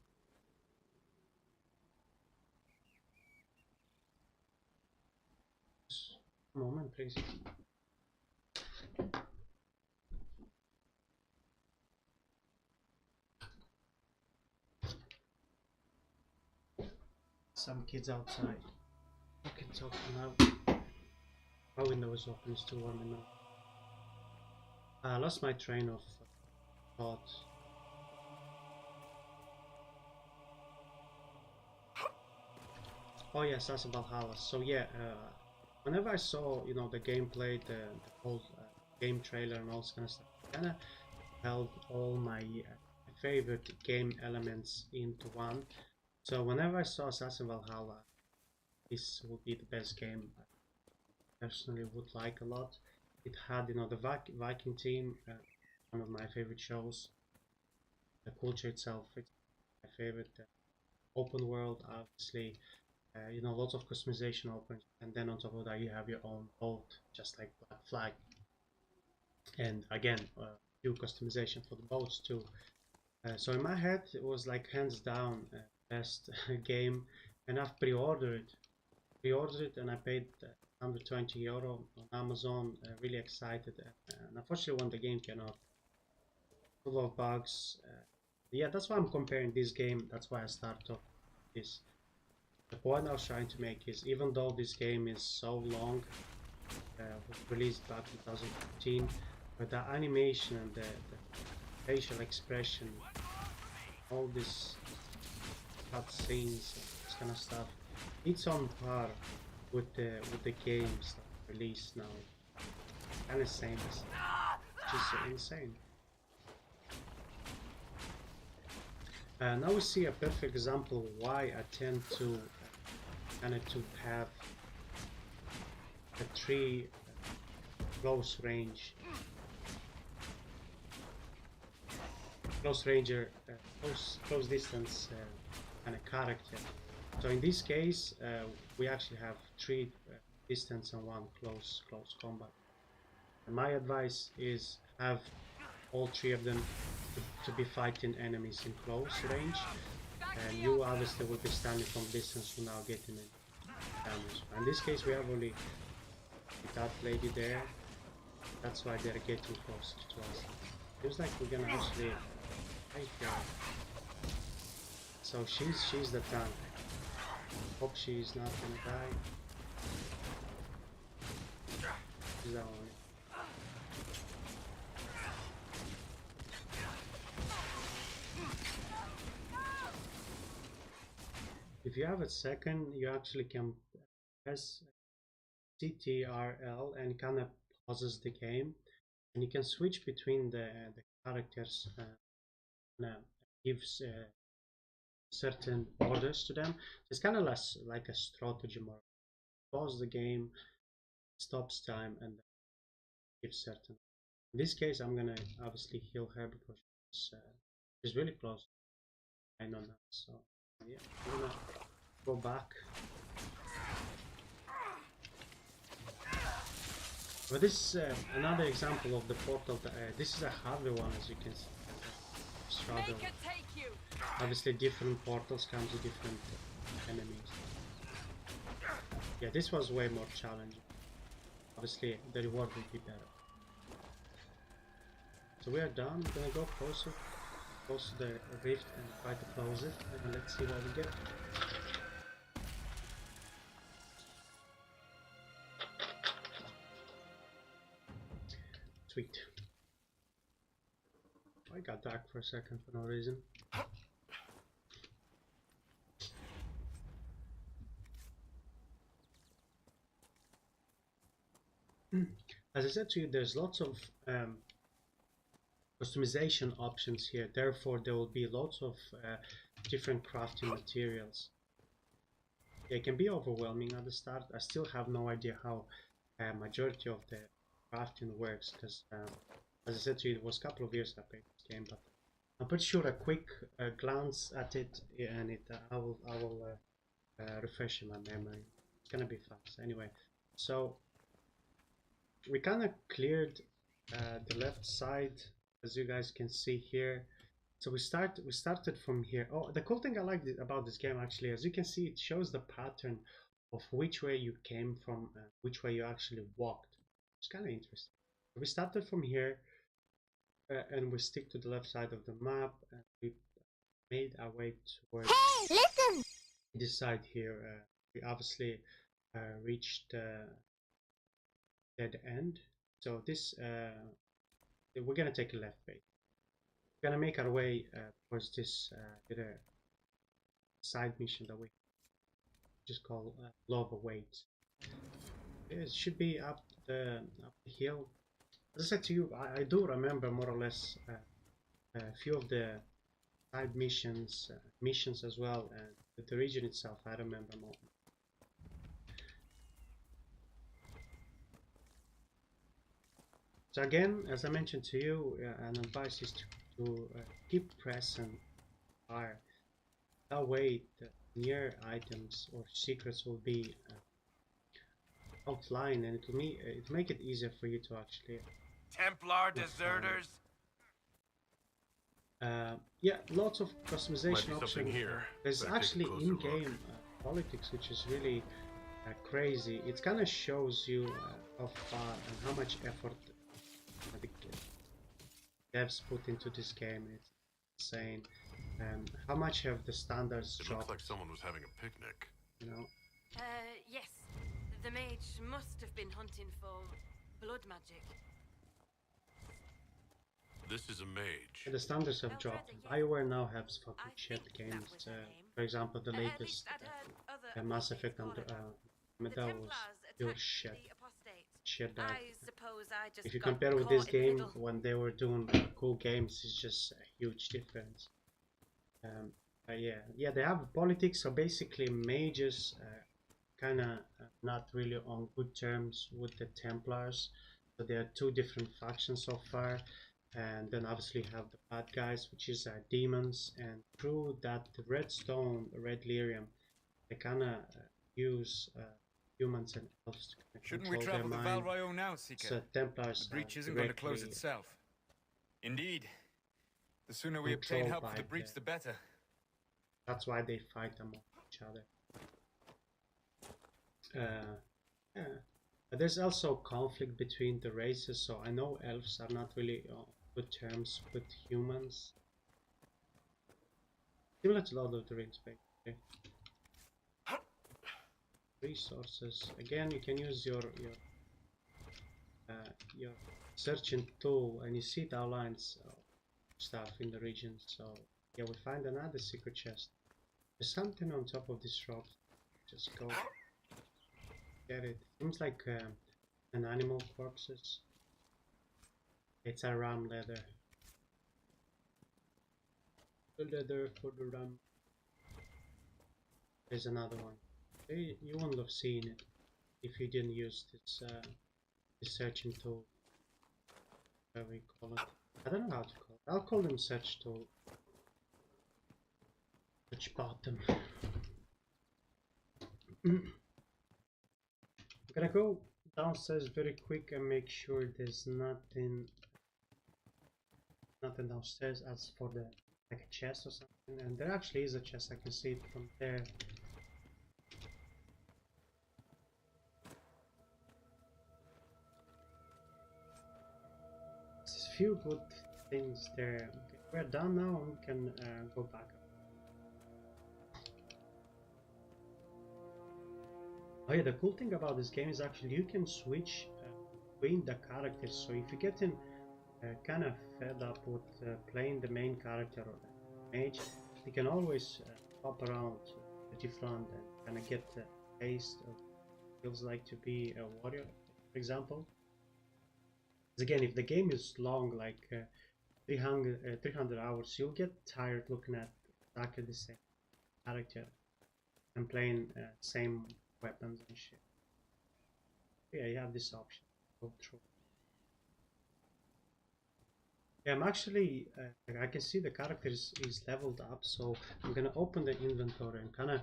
[SPEAKER 1] moment please. Some kids outside. I can talk now. My window is open, it's too warm enough. I lost my train of thought. Oh yes, that's about Valhalla. So yeah, whenever I saw the gameplay, the whole game trailer and all this kind of stuff, kind of held all my favorite game elements into one. So whenever I saw Assassin's Valhalla, this would be the best game I personally would like a lot. It had the Viking team, one of my favorite shows. The culture itself, it's my favorite. open world, obviously. You know, lots of customization options, and then on top of that you have your own boat, just like Black Flag. And again, few customization for the boats too. So in my head it was like hands down best game, and I've pre-ordered it, and I paid €120 on Amazon. Really excited, and unfortunately when the game came out, full of bugs. Yeah, that's why I'm comparing this game. That's why I started off this. The point I was trying to make is, even though this game is so long, was released back in 2015, but the animation and the facial expression, all this cutscenes, this kind of stuff, it's on par with the games that are released now. Kind of same, just insane. Now we see a perfect example why I tend to have a 3 close distance kind of character. So in this case, we actually have 3 distance and 1 close combat. And my advice is have all 3 of them to be fighting enemies in close range, and you obviously will be standing from distance to now getting damage. In this case we have only that lady there, that's why they're getting close to us. Feels like we're gonna actually fight her. So she's the tank. Hope she's not gonna die. She's that one. If you have a second, you actually can press CTRL and kind of pauses the game, and you can switch between the characters and gives certain orders to them. It's kind of less like a strategy more. Pause the game, stops time, and gives certain. In this case, I'm gonna obviously heal her because she's really close. I know that, so yeah, I'm gonna go back. But this is another example of the portal. This is a harder one, as you can see. Struggle. Obviously, different portals comes with different enemies. Yeah, this was way more challenging. Obviously, the reward will be better. So we are done. We're gonna go closer to the rift and try to close it, and let's see what we get. Sweet. I got dark for a second for no reason. As I said to you, there's lots of customization options here. Therefore, there will be lots of different crafting materials. It can be overwhelming at the start. I still have no idea how majority of the crafting works, because as I said to you, it was a couple of years I played this game, but I'm pretty sure a quick glance at it and I will refresh my memory. It's gonna be fast anyway. So we kind of cleared the left side, as you guys can see here. So we started from here. Oh, the cool thing I like about this game, actually, as you can see, it shows the pattern of which way you came from, which way you actually walked. It's kind of interesting. We started from here, and we stick to the left side of the map, and we made our way towards this side here. We obviously reached dead end. So this we're gonna take a left bait. We're gonna make our way towards this side mission that we just call Love Awaits. It should be up the hill. As I said to you, I do remember more or less a few of the side missions as well, and the region itself I remember more. So again, as I mentioned to you, an advice is to keep pressing fire. That way the near items or secrets will be outlined, and it'll make it easier for you to actually
[SPEAKER 8] Templar
[SPEAKER 1] find it.
[SPEAKER 8] deserters.
[SPEAKER 1] Yeah, lots of
[SPEAKER 3] Might
[SPEAKER 1] customization
[SPEAKER 3] be something
[SPEAKER 1] options.
[SPEAKER 3] here.
[SPEAKER 1] There's
[SPEAKER 3] Better take a
[SPEAKER 1] actually
[SPEAKER 3] closer
[SPEAKER 1] in-game politics, which is really crazy. It kind of shows you how far and how much effort the devs put into this game. It's insane. How much have the standards
[SPEAKER 3] It
[SPEAKER 1] dropped?
[SPEAKER 3] looks like someone was having a picnic.
[SPEAKER 1] You know,
[SPEAKER 9] Yes. The mage must have been hunting for blood magic.
[SPEAKER 3] This is a mage.
[SPEAKER 1] and the standards have dropped. BioWare now has fucking shit games. For example, the latest Mass Effect Andromeda was pure shit. Shit that if you compare with this game when they were doing cool games, it's just a huge difference. Yeah, they have politics. So basically, mages kind of not really on good terms with the Templars. So there are two different factions so far, and then obviously you have the bad guys, which is demons. And through that redstone, red lyrium, they kind of use humans and elves to
[SPEAKER 7] Shouldn't we
[SPEAKER 1] control
[SPEAKER 7] travel
[SPEAKER 1] their
[SPEAKER 7] to
[SPEAKER 1] mind.
[SPEAKER 7] Valrayo now, Seeker?
[SPEAKER 1] So Templars
[SPEAKER 7] The breach isn't going to close
[SPEAKER 1] directly
[SPEAKER 7] itself. Indeed. The sooner we obtain
[SPEAKER 1] controlled
[SPEAKER 7] help for
[SPEAKER 1] by
[SPEAKER 7] the breach, the better.
[SPEAKER 1] That's why they fight among each other. Yeah. But there's also conflict between the races, so I know elves are not really on good terms with humans. Similar to Lord of the Rings, basically. Resources. Again, you can use your searching tool, and you see the outlines of stuff in the region. So yeah, we find another secret chest. There's something on top of this rock. Just go get it. Seems like an animal corpses. It's a ram leather. The leather for the ram. There's another one. You wouldn't have seen it if you didn't use this searching tool. Whatever we call it. I don't know how to call it. I'll call them search tool. Search bottom. I'm gonna go downstairs very quick and make sure there's nothing downstairs as for the like a chest or something. And there actually is a chest. I can see it from there. There's a few good things there. Okay, we're done now. We can go back up. Oh yeah, the cool thing about this game is actually you can switch between the characters. So if you're getting kind of fed up with playing the main character or the mage, you can always hop around the different and kind of get the taste of what it feels like to be a warrior, for example. Again, if the game is long, like 300 hours, you'll get tired looking at exactly the same character and playing same weapons and shit. Yeah, you have this option. Go through. Yeah, I'm actually, I can see the character is leveled up, so I'm gonna open the inventory and kind of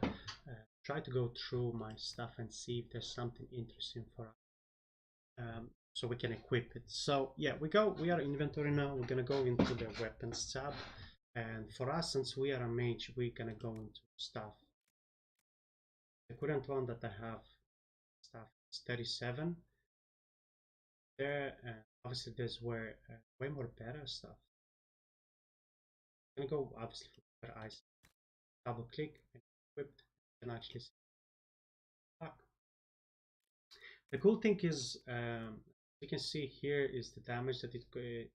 [SPEAKER 1] try to go through my stuff and see if there's something interesting for us. So we can equip it. So yeah, we are inventory now. We're gonna go into the weapons tab, and for us, since we are a mage, we're gonna go into stuff. The current one that I have stuff is 37. There, obviously, there's way more better stuff. I'm gonna go obviously for better eyes. Double click and equipped, and actually see. Fuck. The cool thing is, you can see here is the damage that it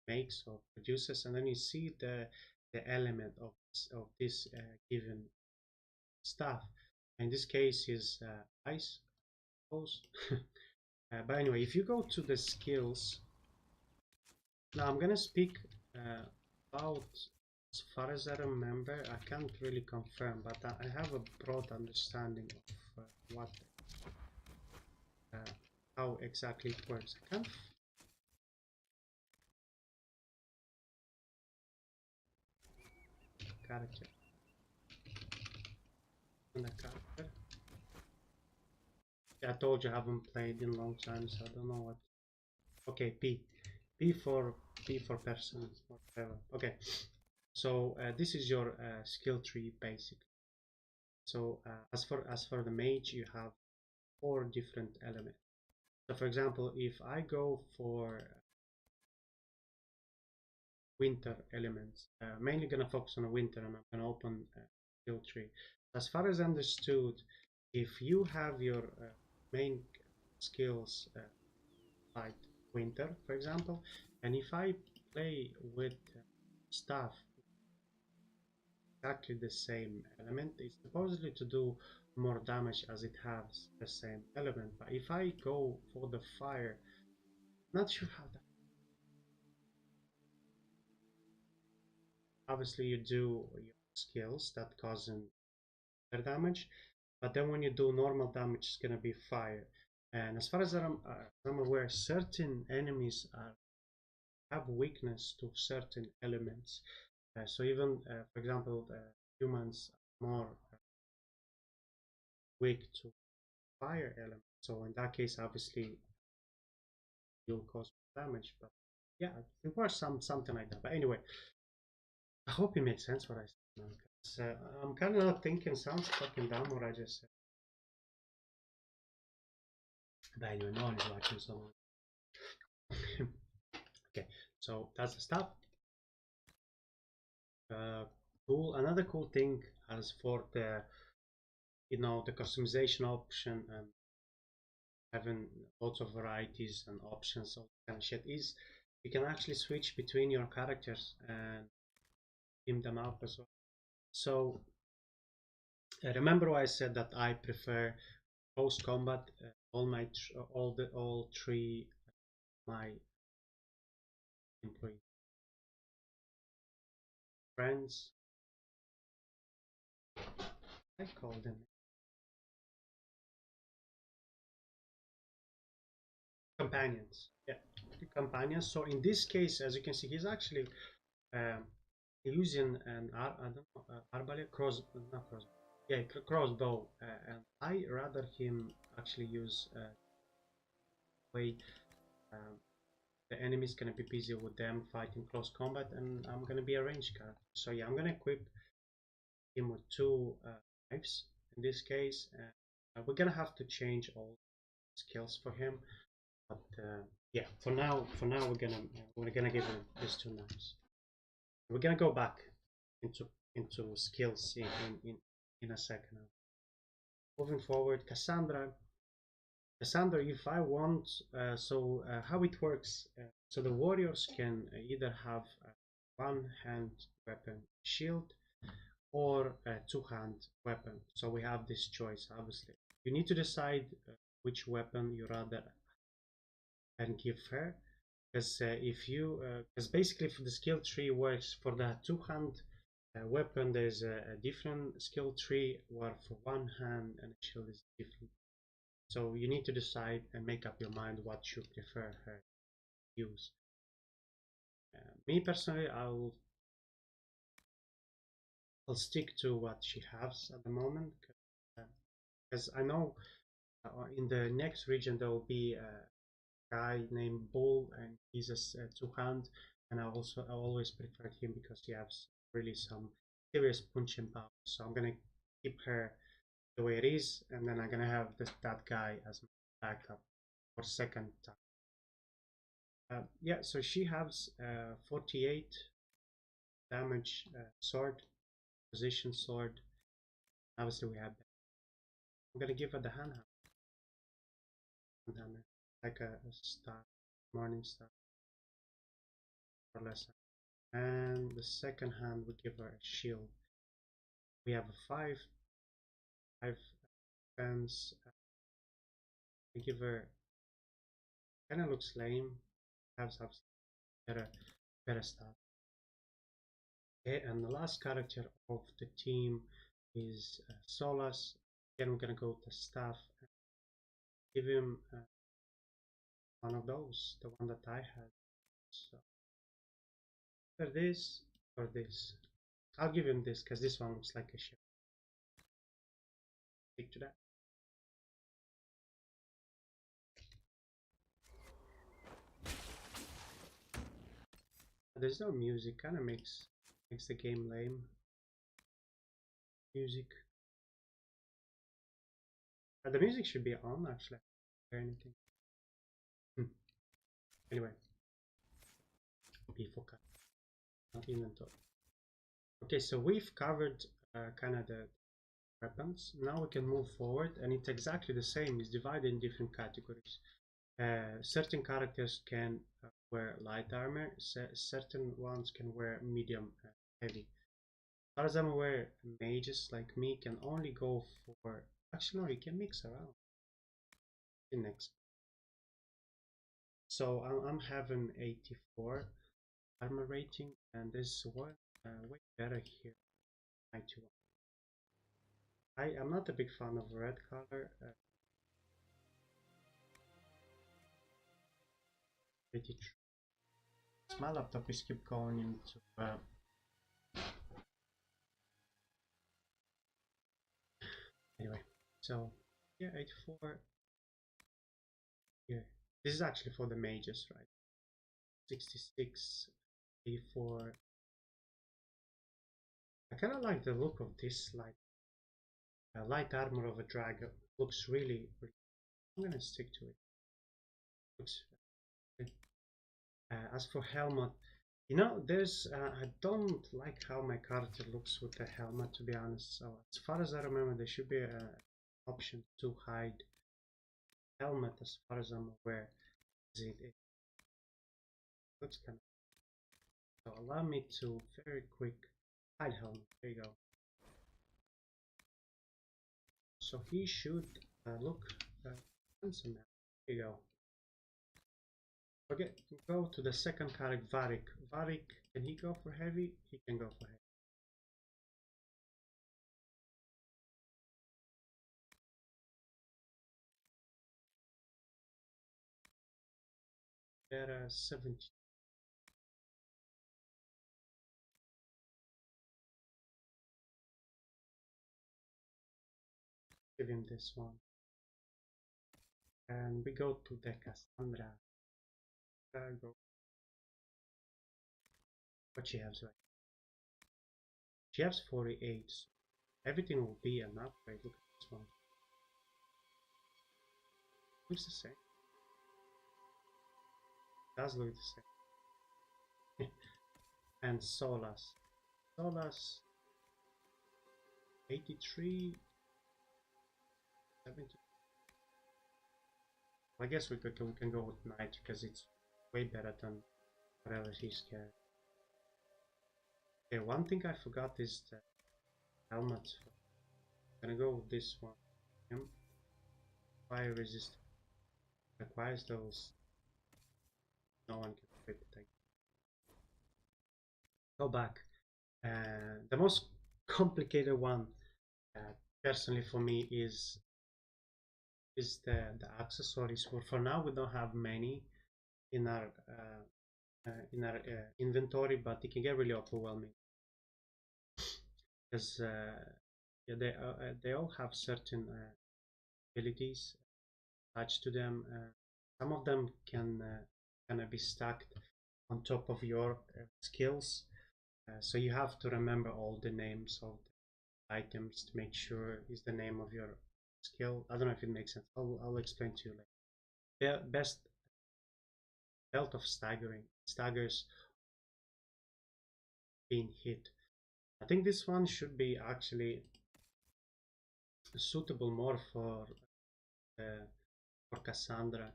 [SPEAKER 1] makes or produces, and then you see the element of this given stuff. In this case is ice, suppose. But anyway, if you go to the skills, now I'm gonna speak about, as far as I remember, I can't really confirm, but I have a broad understanding of what how exactly it works. I can't. Character. on the character. Yeah, I told you I haven't played in a long time, so I don't know what. Okay, P. P for person or whatever. Okay, so this is your skill tree basically. So as for the mage, you have 4 different elements. So for example, if I go for winter elements, mainly gonna focus on the winter, and I'm gonna open skill tree. As far as understood, if you have your main skills like winter, for example, and if I play with staff, exactly the same element, it's supposedly to do more damage as it has the same element. But if I go for the fire, not sure how that. Obviously, you do your skills that cause their damage, but then when you do normal damage, it's gonna be fire. And as far as I'm aware, certain enemies have weakness to certain elements. So even, for example, humans are more weak to fire element. So in that case, obviously, you'll cause damage. But yeah, it was something like that. But anyway, I hope it makes sense what I said now. I'm kind of not thinking. Sounds fucking dumb what I just said. But anyway, no one is watching, so okay. So that's the stuff. Cool. Another cool thing as for the the customization option and having lots of varieties and options of kind of shit is you can actually switch between your characters and team them up as well. So remember why I said that I prefer post combat all 3 my employees, friends, I call them companions. Yeah, companions. So in this case, as you can see, he's actually um, using an I don't know, arbalete not crossbow. Yeah, crossbow, and I rather him actually use way the enemy's gonna be busy with them fighting close combat, and I'm gonna be a ranged character. So yeah, I'm gonna equip him with 2 knives in this case. We're gonna have to change all skills for him, but yeah, for now we're gonna give him these 2 knives. We're gonna go back into skills in a second. Moving forward, Cassandra, if I want, how it works, so the warriors can either have one hand weapon shield or a 2-hand weapon. So we have this choice, obviously. You need to decide which weapon you rather and give her, because because basically for the skill tree works for the 2-hand weapon, there's a different skill tree, where for 1 hand and shield is different. So you need to decide and make up your mind what you prefer her to use. Me personally, I'll stick to what she has at the moment, because I know in the next region there will be a guy named Bull, and he's a 2-hand, and I always preferred him because he has really some serious punching power. So I'm gonna keep her the way it is, and then I'm gonna have that guy as my backup for second time. Yeah, so she has 48 damage sword, position sword. Obviously we have that. I'm gonna give her the hand hammer, like a star, morning star, or less. And the second hand we give her a shield. We have a 5 defense. We give her, kind of looks lame, has better stuff. Okay, and the last character of the team is Solas. Again, we're gonna go to staff and give him one of those, the one that I had. So for this or this, I'll give him this because this one looks like a ship. stick to that. There's no music, kind of makes the game lame. Music. The music should be on actually, or anything. Anyway, P4 not inventory. Okay, so we've covered kind of the weapons. Now we can move forward, and it's exactly the same. It's divided in different categories. Certain characters can wear light armor. Certain ones can wear medium heavy. As far as I'm aware, mages like me can only go for. Actually, no, you can mix around. Next. So I'm having 84 armor rating, and this one way better here. 91. I'm not a big fan of red color. 83. My laptop is keep going into anyway. So yeah, 84. Yeah, this is actually for the mages, right? 66, 84. I kind of like the look of this light armor of a dragon. Looks really. I'm gonna stick to it. Looks. As for helmet, you know, there's I don't like how my character looks with the helmet, to be honest. So as far as I remember, there should be an option to hide helmet. As far as I'm aware, it looks kind of. So allow me to very quick hide helmet. There you go. So he should look handsome now. There you go. Okay, go to the second character, Varric. Varric, can he go for heavy? He can go for heavy. There are 70. Give him this one. And we go to the Cassandra. Go. What she has right? She has 48. So everything will be an upgrade. Look at this one. Looks the same. Does look the same. And Solas. Solas 83. 70. I guess we can go with Knight because it's way better than whatever he's carrying. Okay, one thing I forgot is the helmet. I'm gonna go with this one. Fire resist. Requires those. No one can fit it. Go back. The most complicated one, personally for me, is the accessories. For now, we don't have many in our inventory, but it can get really overwhelming because yeah, they all have certain abilities attached to them. Some of them can be stacked on top of your skills, so you have to remember all the names of the items to make sure is the name of your skill. I don't know if it makes sense. I'll explain to you later. The best belt of staggers being hit. I think this one should be actually suitable more for Cassandra,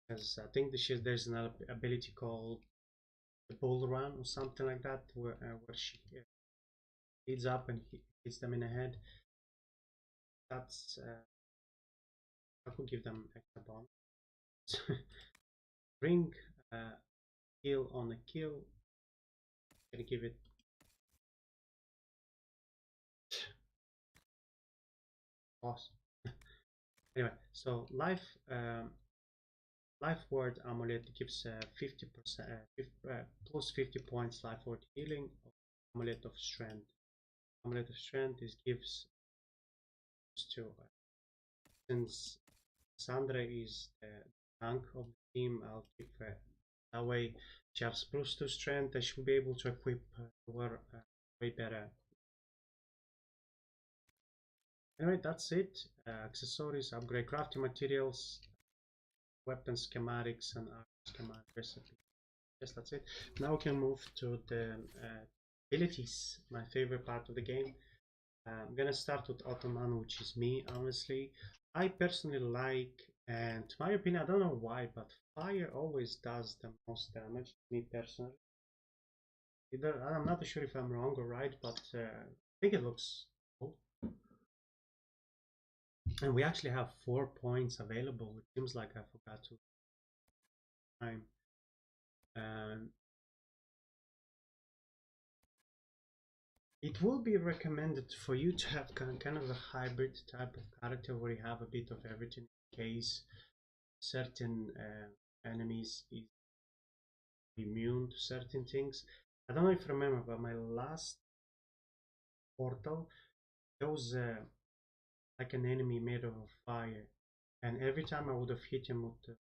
[SPEAKER 1] because I think there's an ability called the Bull Run or something like that, where she leads up and hits them in the head. That's I could give them extra bomb. Bring kill on a kill. Gonna give it. Awesome. Anyway, so life ward amulet gives 50% plus 50 points life ward healing. Amulet of strength. Amulet of strength gives to since Sandra is the tank of the team, I'll keep her. That way, she has +2 strength and she'll be able to equip her way better. Anyway, that's it. Accessories, upgrade crafting materials, weapon schematics, and art schematic recipe. Yes, that's it. Now we can move to the abilities, my favorite part of the game. I'm gonna start with Ottoman, which is me, honestly. I personally like, and to my opinion, I don't know why, but fire always does the most damage to me personally. I'm not sure if I'm wrong or right, but I think it looks cool. And we actually have 4 points available. It seems like I forgot to time. It will be recommended for you to have kind of a hybrid type of character where you have a bit of everything in case certain enemies is immune to certain things. I don't know if you remember, but my last portal, there was like an enemy made of fire, and every time I would have hit him with the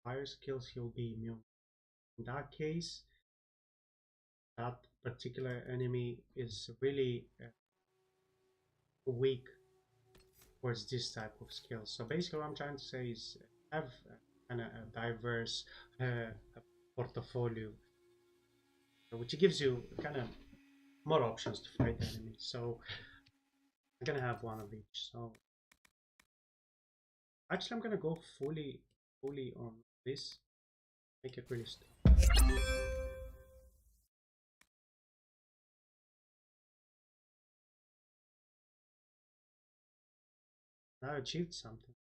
[SPEAKER 1] fire skills, he'll be immune. In that case, that particular enemy is really weak towards this type of skill. So basically what I'm trying to say is have kind of a diverse portfolio, which gives you kind of more options to fight enemies. So I'm gonna have one of each. So actually I'm gonna go fully on this, make it really stop. Now I achieved something.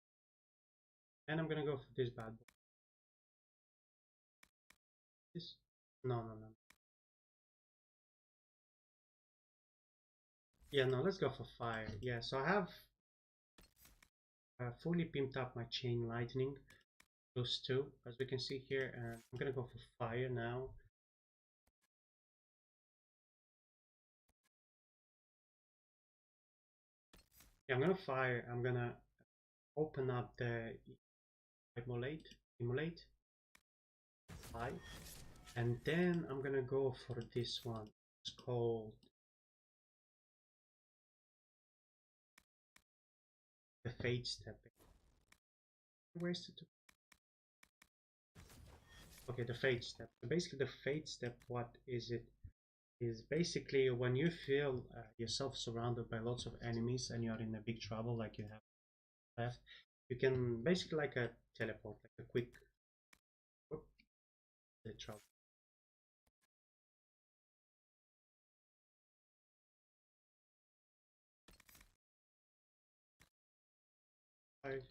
[SPEAKER 1] And I'm gonna go for this bad boy. This? No. Yeah, no, let's go for fire. Yeah, so I have fully pimped up my chain lightning, +2, as we can see here, and I'm gonna go for fire now. Yeah, I'm gonna fire. I'm gonna open up the immolate 5, and then I'm gonna go for this one. It's called the Fate Step. Wasted. Okay, the Fate Step. So basically, the Fate Step, what is it? Is basically when you feel yourself surrounded by lots of enemies and you're in a big trouble, like you have left, you can basically like a teleport, like a quick whoop, the trouble. Five,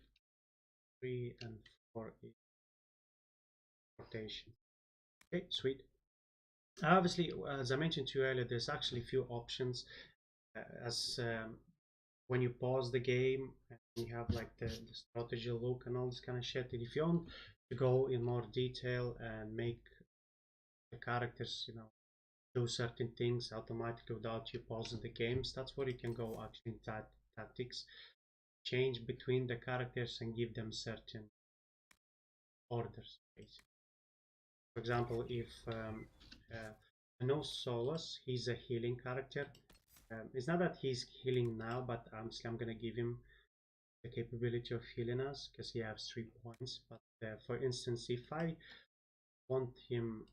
[SPEAKER 1] 3, and 4 is rotation. Okay, sweet. Obviously, as I mentioned to you earlier, there's actually a few options as when you pause the game and you have like the strategy look and all this kind of shit. And if you want to go in more detail and make the characters, you know, do certain things automatically without you pausing the games, that's where you can go actually in tactics, change between the characters and give them certain orders, basically. For example, if I know Solus, he's a healing character. It's not that he's healing now, but I'm gonna give him the capability of healing us because he has 3 points. But for instance, if I want him,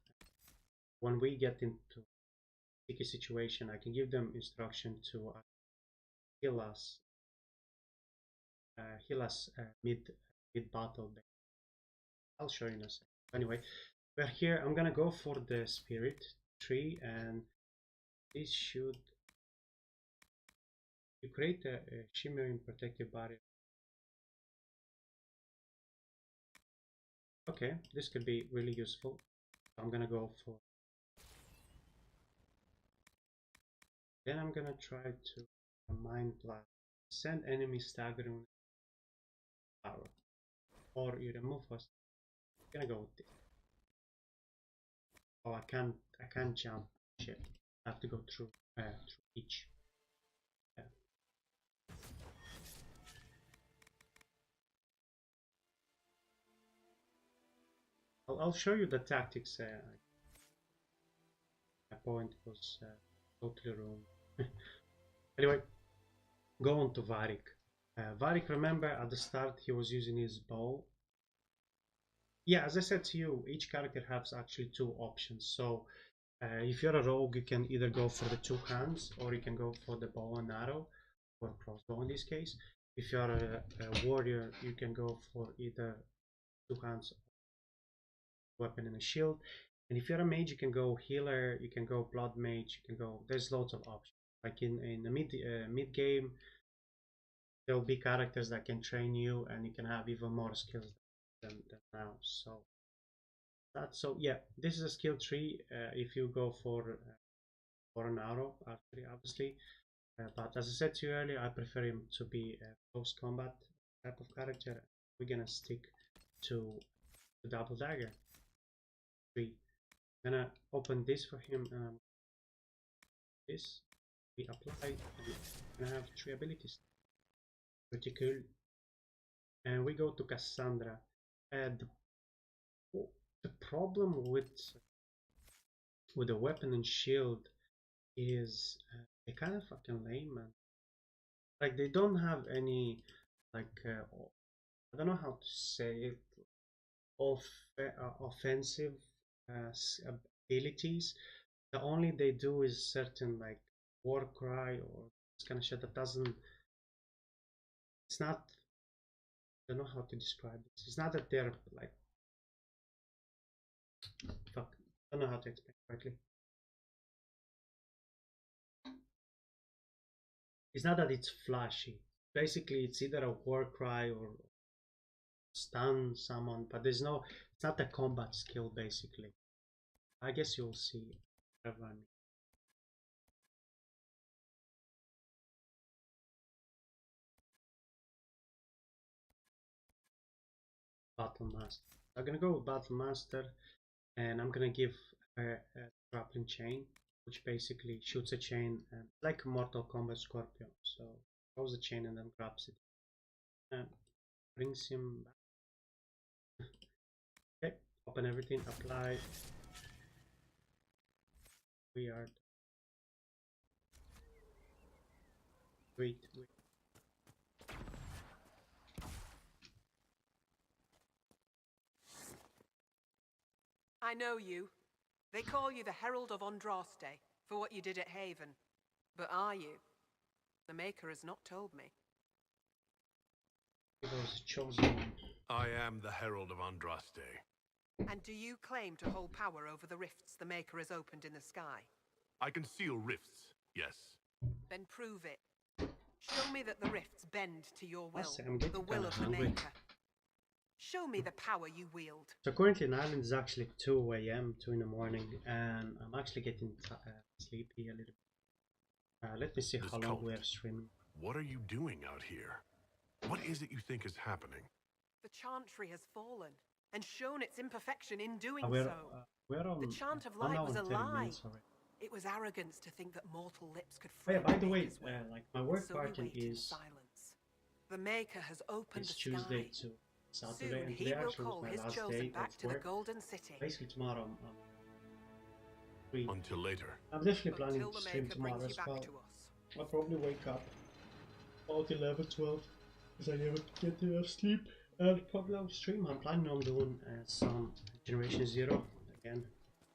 [SPEAKER 1] when we get into a sticky situation, I can give them instruction to heal us mid battle. I'll show you in a second. Anyway, we're here. I'm gonna go for the spirit tree, and this should create a shimmering protective barrier. Okay, this could be really useful. I'm gonna go for. Then I'm gonna try to mind blast. Send enemy staggering power, or you remove us. I'm gonna go with this. Oh, I can't jump. Shit, I have to go through each. I'll show you the tactics. My point was totally wrong. Anyway, go on to Varric. Varric, remember at the start he was using his bow. Yeah, as I said to you, each character has actually two options. So if you're a rogue, you can either go for the two hands, or you can go for the bow and arrow, or crossbow in this case. If you're a warrior, you can go for either two hands, weapon and a shield. And if you're a mage, you can go healer, you can go blood mage, you can go, there's loads of options. Like in the mid game, there'll be characters that can train you, and you can have even more skills than now. So that's, so yeah, this is a skill tree. If you go for an arrow, actually, obviously, but as I said to you earlier, I prefer him to be a close combat type of character. We're gonna stick to the double dagger tree. I'm gonna open this for him. This we apply. And I have 3 abilities. Pretty cool. And we go to Cassandra. The problem with the weapon and shield is they're kind of fucking lame, man. Like, they don't have any, like, I don't know how to say it, offensive abilities. The only they do is certain, like, war cry or this kind of shit that doesn't, it's not, I don't know how to describe this. It's not that they're like, fuck, I don't know how to explain correctly. It's not that it's flashy. Basically, it's either a war cry or stun someone, but there's no, it's not a combat skill, basically. I guess you'll see whatever I mean. Battle Master. I'm gonna go with Battle Master, and I'm gonna give her a grappling chain, which basically shoots a chain and like a Mortal Kombat Scorpion. So throws the chain and then grabs it and brings him back. Okay, open everything, apply. We are wait.
[SPEAKER 10] I know you. They call you the Herald of Andraste for what you did at Haven. But are you? The Maker has not told me.
[SPEAKER 1] He was chosen.
[SPEAKER 3] I am the Herald of Andraste.
[SPEAKER 10] And do you claim to hold power over the rifts the Maker has opened in the sky?
[SPEAKER 3] I can seal rifts, yes.
[SPEAKER 10] Then prove it. Show me that the rifts bend to your will,
[SPEAKER 1] I'm
[SPEAKER 10] the will of the
[SPEAKER 1] hungry.
[SPEAKER 10] Maker. Show me the power you wield.
[SPEAKER 1] So currently in Ireland is actually 2 AM, 2 in the morning, and I'm actually getting sleepy a little bit. Let me see
[SPEAKER 3] This
[SPEAKER 1] how long
[SPEAKER 3] cult.
[SPEAKER 1] we are streaming.
[SPEAKER 3] What are you doing out here? What is it you think is happening?
[SPEAKER 10] The Chantry has fallen, and shown its imperfection in doing
[SPEAKER 1] We're
[SPEAKER 10] so.
[SPEAKER 1] on
[SPEAKER 10] The Chant of
[SPEAKER 1] 1
[SPEAKER 10] Light
[SPEAKER 1] hour
[SPEAKER 10] was a
[SPEAKER 1] and 30
[SPEAKER 10] lie.
[SPEAKER 1] minutes already.
[SPEAKER 10] It was arrogance to think that mortal lips could
[SPEAKER 1] Oh,
[SPEAKER 10] free
[SPEAKER 1] yeah, by the
[SPEAKER 10] the
[SPEAKER 1] way,
[SPEAKER 10] Maker's will.
[SPEAKER 1] like my work
[SPEAKER 10] So we
[SPEAKER 1] party
[SPEAKER 10] wait in
[SPEAKER 1] is
[SPEAKER 10] silence. The Maker has opened the
[SPEAKER 1] Tuesday
[SPEAKER 10] sky.
[SPEAKER 1] to Saturday,
[SPEAKER 10] Soon
[SPEAKER 1] and
[SPEAKER 10] he
[SPEAKER 1] today
[SPEAKER 10] will
[SPEAKER 1] actually was
[SPEAKER 10] call
[SPEAKER 1] my
[SPEAKER 10] his
[SPEAKER 1] last
[SPEAKER 10] chosen
[SPEAKER 1] day
[SPEAKER 10] back
[SPEAKER 1] of
[SPEAKER 10] to the
[SPEAKER 1] work.
[SPEAKER 10] Golden City.
[SPEAKER 1] Basically tomorrow I'm free.
[SPEAKER 3] Until later.
[SPEAKER 1] I'm definitely planning
[SPEAKER 10] Until
[SPEAKER 1] to
[SPEAKER 10] the
[SPEAKER 1] stream
[SPEAKER 10] Maker
[SPEAKER 1] tomorrow
[SPEAKER 10] brings
[SPEAKER 1] as
[SPEAKER 10] you back
[SPEAKER 1] well.
[SPEAKER 10] to us.
[SPEAKER 1] I'll probably wake up about 11, 12, because I never get enough sleep. And probably I'll stream. I'm planning on doing some Generation Zero again,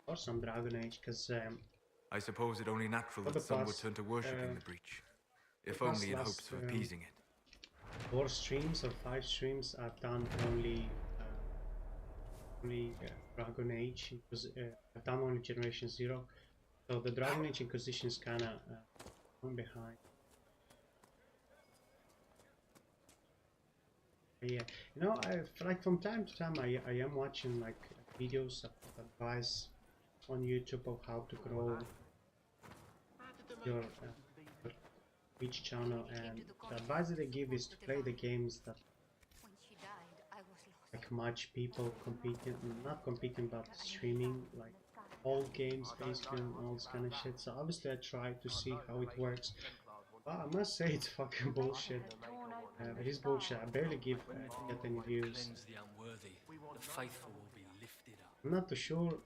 [SPEAKER 1] or some Dragon Age, because
[SPEAKER 7] I suppose it only natural
[SPEAKER 1] For
[SPEAKER 7] that
[SPEAKER 1] the
[SPEAKER 7] some would
[SPEAKER 1] past,
[SPEAKER 7] turn to worshiping the breach. If
[SPEAKER 1] the past
[SPEAKER 7] only in
[SPEAKER 1] last,
[SPEAKER 7] hopes of appeasing it.
[SPEAKER 1] 4 streams or 5 streams I've done only Dragon Age, because I've done only Generation Zero, so the Dragon Age Inquisition is kind of one behind. Yeah, you know, like from time to time I am watching like videos of advice on YouTube of how to grow your Twitch channel, and the advice that they give is to play the games that
[SPEAKER 2] When she died, I was lost.
[SPEAKER 1] like much people competing, not competing but streaming, like old games basically and all this kind of shit. So obviously I try to see how it works, but I must say it's fucking bullshit. With this bullshit, I barely get any views.
[SPEAKER 11] Cleanse the unworthy. The faithful will be lifted up.
[SPEAKER 1] I'm not too sure.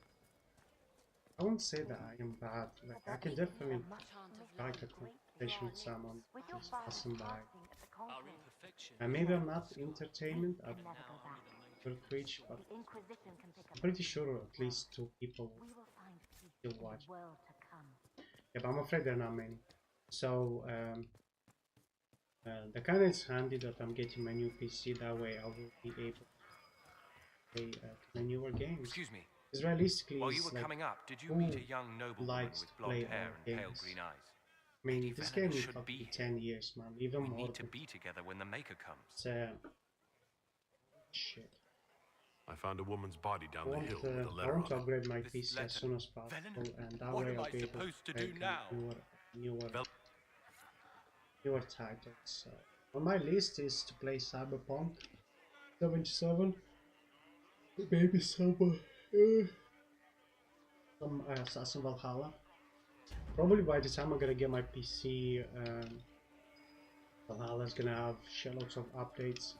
[SPEAKER 1] I won't say that I am bad. Like, I can definitely strike a conversation with someone who's passing by.
[SPEAKER 11] Our imperfection.
[SPEAKER 1] And maybe I'm not entertainment, I will preach, but I'm pretty sure at least 2 people will watch. Yeah, but I'm afraid there are not many. So, the kind is handy that I'm getting my new PC, that way I will be able to play my newer games.
[SPEAKER 8] Excuse me.
[SPEAKER 1] Because realistically,
[SPEAKER 8] While you were
[SPEAKER 1] like,
[SPEAKER 8] coming up, did you
[SPEAKER 1] who
[SPEAKER 8] meet a young noblewoman
[SPEAKER 1] likes
[SPEAKER 8] with
[SPEAKER 1] to
[SPEAKER 8] blonde
[SPEAKER 1] play
[SPEAKER 8] hair
[SPEAKER 1] our
[SPEAKER 8] and pale
[SPEAKER 1] games?
[SPEAKER 8] green eyes?
[SPEAKER 1] I mean,
[SPEAKER 8] Lady
[SPEAKER 1] this
[SPEAKER 8] Venner
[SPEAKER 1] game is
[SPEAKER 8] should
[SPEAKER 1] probably
[SPEAKER 8] be
[SPEAKER 1] 10 years, man, even
[SPEAKER 8] We
[SPEAKER 1] more.
[SPEAKER 8] need to be together when the Maker comes.
[SPEAKER 1] Shit.
[SPEAKER 3] I found a woman's body down
[SPEAKER 1] I
[SPEAKER 3] the
[SPEAKER 1] want,
[SPEAKER 3] hill with a
[SPEAKER 1] I
[SPEAKER 3] letter
[SPEAKER 1] want to
[SPEAKER 3] on it.
[SPEAKER 1] upgrade my
[SPEAKER 8] This
[SPEAKER 1] PC
[SPEAKER 8] letter.
[SPEAKER 1] as soon as possible, and that
[SPEAKER 8] What
[SPEAKER 1] way
[SPEAKER 8] am
[SPEAKER 1] I'll
[SPEAKER 8] I
[SPEAKER 1] be able
[SPEAKER 8] supposed to
[SPEAKER 1] to
[SPEAKER 8] do
[SPEAKER 1] take
[SPEAKER 8] now?
[SPEAKER 1] newer titles. So, on my list is to play Cyberpunk 77, maybe some Assassin Valhalla. Probably by the time I'm gonna get my PC, Valhalla's gonna have shitloads of updates,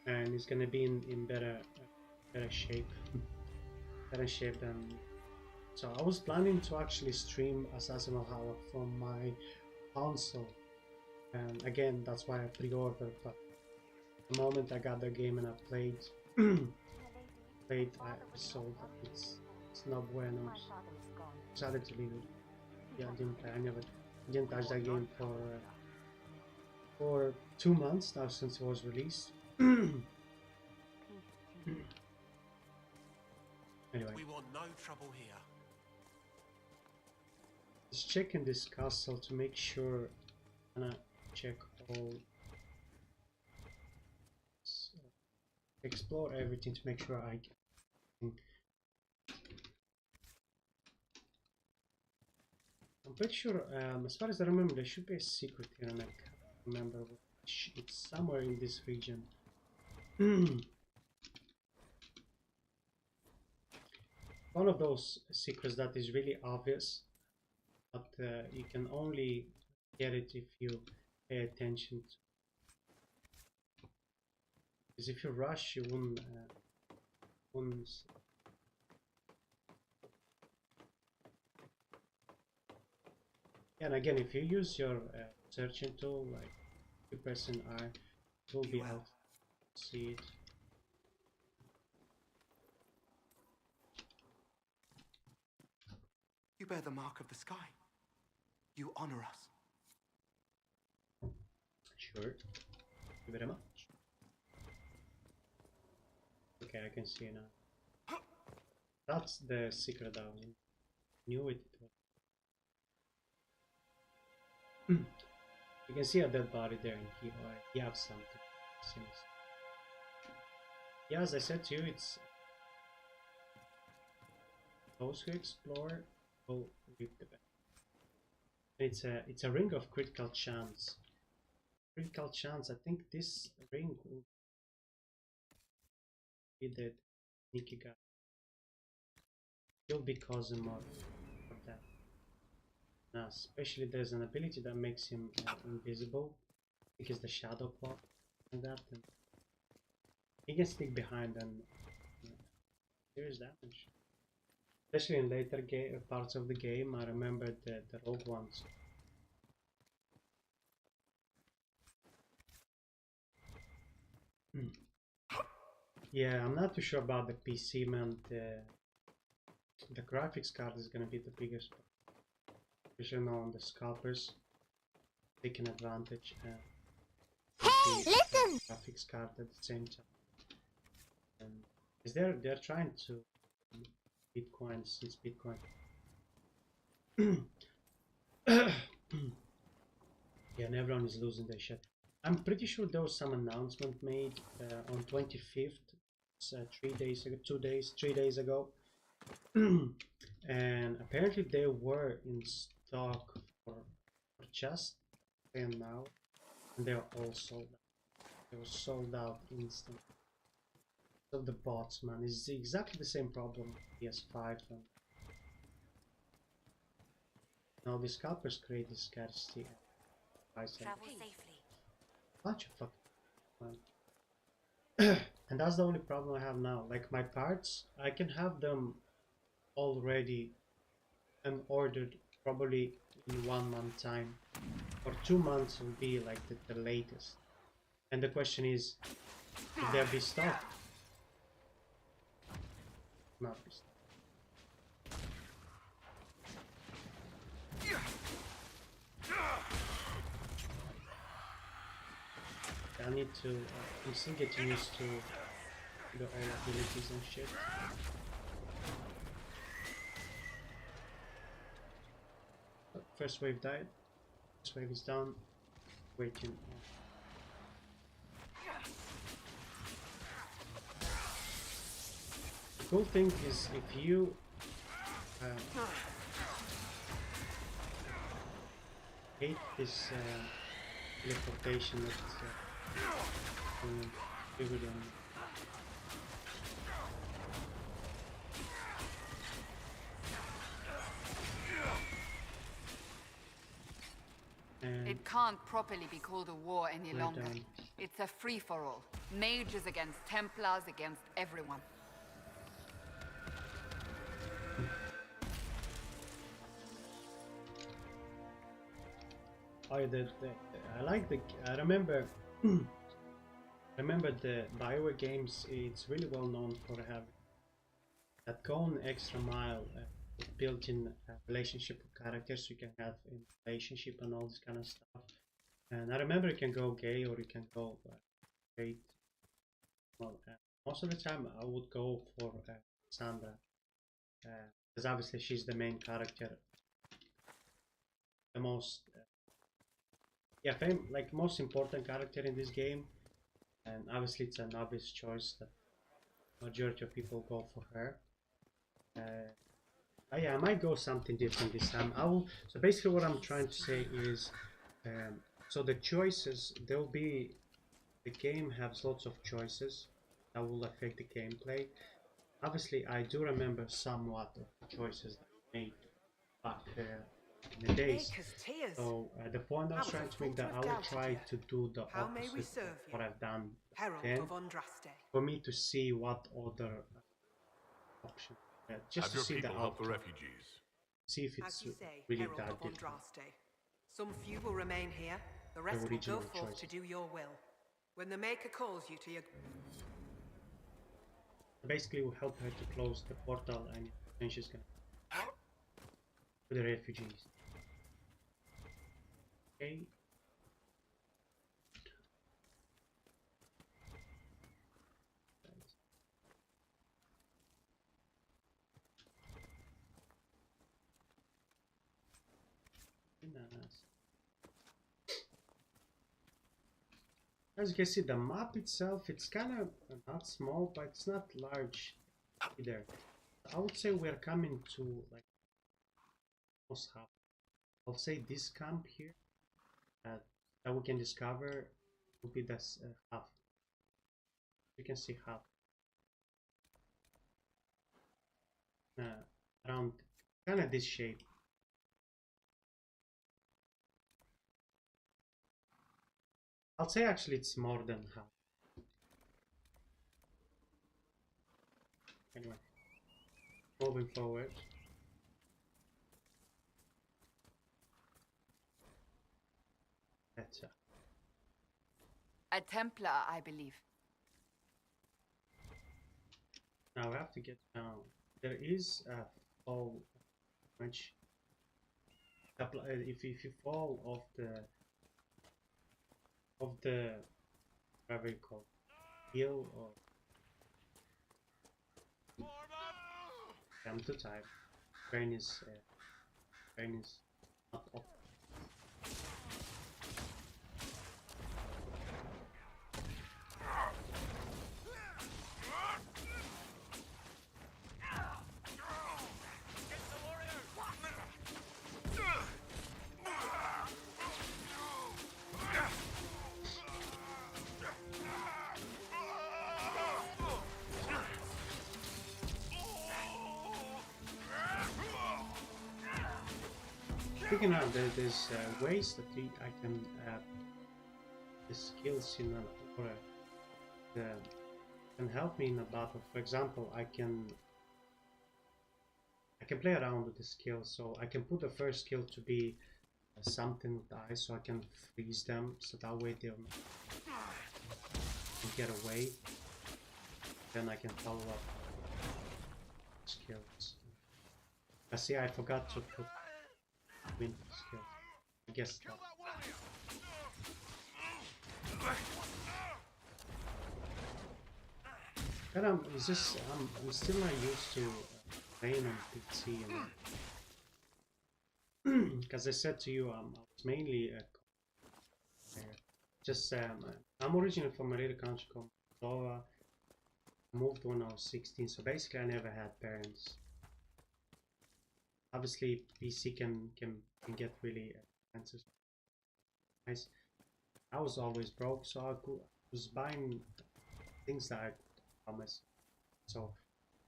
[SPEAKER 1] and it's gonna be in better shape, better shape than. So I was planning to actually stream Assassin Valhalla from my console, and again that's why I pre-ordered. But the moment I got the game and I played, I sold that it's not bueno. Decided to leave it. Yeah, I didn't play. I didn't touch that game for 2 months now since it was released. Anyway,
[SPEAKER 11] We want no trouble here.
[SPEAKER 1] just checking this castle to make sure, and I check all, explore everything to make sure I can. I'm pretty sure, as far as I remember, there should be a secret here, and I can't remember which. It's somewhere in this region. One of those secrets that is really obvious, but you can only get it if you pay attention to. Because if you rush, you wouldn't. And again, if you use your searching tool, like you press an R, it will be out. See it.
[SPEAKER 11] You bear the mark of the sky. You honor us.
[SPEAKER 1] Sure. Thank you very much. Okay, I can see now. That's the secret I knew it. You can see a dead body there, and he has something. Yeah, as I said to you, it's those who explore will reap the benefit. It's a ring of critical chance. Critical chance. I think this ring will be the sneaky guy. He'll be causing more of that. Now, especially there's an ability that makes him invisible, because the shadow clock and that, and he can sneak behind and serious damage. Especially in later parts of the game, I remember the rogue ones. Yeah, I'm not too sure about the PC, man. The graphics card is gonna be the biggest part. Especially now on the scalpers, taking advantage and graphics card at the same time. Because they're trying to Bitcoin since Bitcoin. Yeah, and everyone is losing their shit. I'm pretty sure there was some announcement made on 25th. It's 3 days ago, 3 days ago. And apparently they were in stock for just and now, and they are all sold out. They were sold out instantly. So the bots, man, is exactly the same problem with PS5. And now the scalpers create the scarcity.
[SPEAKER 2] Travel safely.
[SPEAKER 1] Bunch of fucking. And that's the only problem I have now. Like my parts, I can have them already and ordered probably in 1 month time, or 2 months will be like the latest. And the question is, will there be stock? Not be stock. I need to, I'm still getting used to the all abilities and shit. First wave died, first wave is down, waiting. The cool thing is if you hate this teleportation that's
[SPEAKER 4] It can't properly be called a war any longer. It's a free-for-all. Mages against Templars against everyone.
[SPEAKER 1] Oh, I like the. I remember. Remember the Bioware games. It's really well known for having that going extra mile, built-in relationship with characters you can have in relationship and all this kind of stuff. And I remember you can go gay or you can go straight. Well, most of the time I would go for Sandra, because obviously she's the main character, the most. Yeah, like most important character in this game, and obviously it's an obvious choice that majority of people go for her. Yeah, I might go something different this time. So basically what I'm trying to say is, so the choices, the game has lots of choices that will affect the gameplay. Obviously I do remember somewhat of the choices that I made back in the days. So the point I was trying to make, that I will try to do the opposite of what I've done then, for me to see what other options, just to see the outcome,
[SPEAKER 3] refugees.
[SPEAKER 1] see if it's really that different.
[SPEAKER 10] Some few will remain here, the rest will go forth to do your will. When the Maker calls you to your...
[SPEAKER 1] Basically we'll help her to close the portal, and then she's gonna to the refugees. Okay. As you can see, the map itself, it's kind of not small, but it's not large either. I would say we're coming to like almost half. I'll say this camp here that we can discover will be this half. You can see half. Around kind of this shape. I'll say actually it's more than half. Anyway, moving forward. That's
[SPEAKER 4] a Templar, I believe.
[SPEAKER 1] Now we have to get down. There is a fall, which if you fall off the whatever you call it, hill, or I'm too tired. Brain is not up. Speaking of, there's ways that I can add the skills in can help me in a battle. For example, I can play around with the skills, so I can put the first skill to be something with eyes, so I can freeze them, so that way they'll get away. Then I can follow up skills. I see I forgot to put wind skills. I guess that. But it's just I'm still not used to playing on PC, you know. Because I said to you, I was mainly I'm originally from a little country called Moldova. I moved when I was 16, so basically I never had parents. Obviously, PC can get really expensive. Nice. I was always broke, so I was buying things that I could promise. So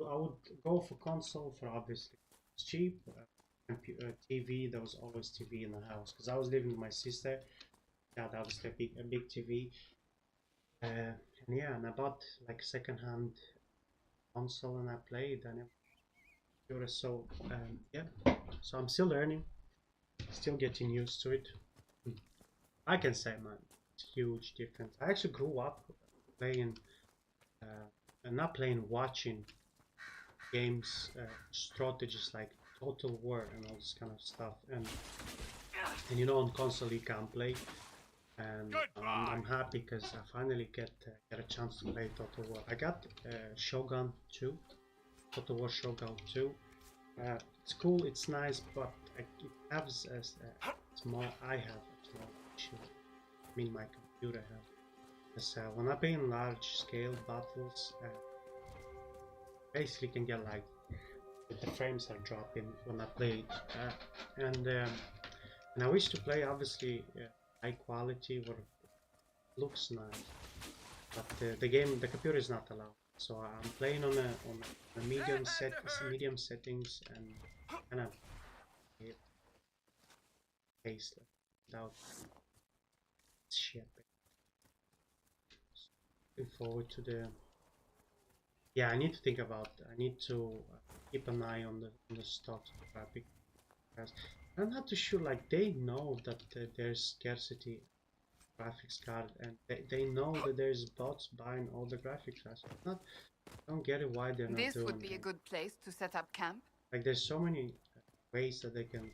[SPEAKER 1] I would go for console for obviously it's cheap. TV, there was always TV in the house because I was living with my sister. Yeah, that was a big TV. And yeah, and I bought like second-hand console and I played and it was so yeah. So I'm still learning, still getting used to it. I can say, man, it's a huge difference. I actually grew up playing, and not playing, watching games, strategies like Total War and all this kind of stuff. And you know, on console you can't play. And I'm happy because I finally get a chance to play Total War. I got Shogun 2, Total War Shogun 2. It's cool, it's nice, but it has a small. I have a small issue. I mean, my computer has. Because when I play in large scale battles, basically can get like the frames are dropping when I play it, and I wish to play obviously high quality where it looks nice, but the computer is not allowed. So I'm playing on a medium settings and kind of tasteless without shit. Looking forward to the. Yeah, I need to think about. I need to keep an eye on the stocks of graphic cards. I'm not too sure. Like they know that there's scarcity graphics card, and they know that there's bots buying all the graphics cards. I don't get it why they're not doing.
[SPEAKER 4] This would be a good place to set up camp.
[SPEAKER 1] Like there's so many ways that they can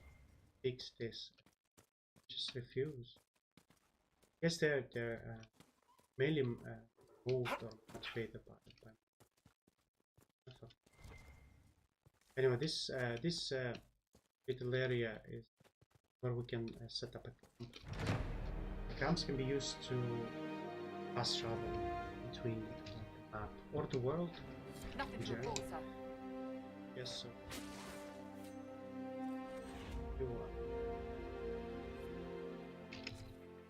[SPEAKER 1] fix this. Just refuse. I guess they're mainly moved or motivated by. Anyway, this little area is where we can set up a camp. The camps can be used to fast travel between the map or the world.
[SPEAKER 4] Nothing to report, sir.
[SPEAKER 1] Yes, sir.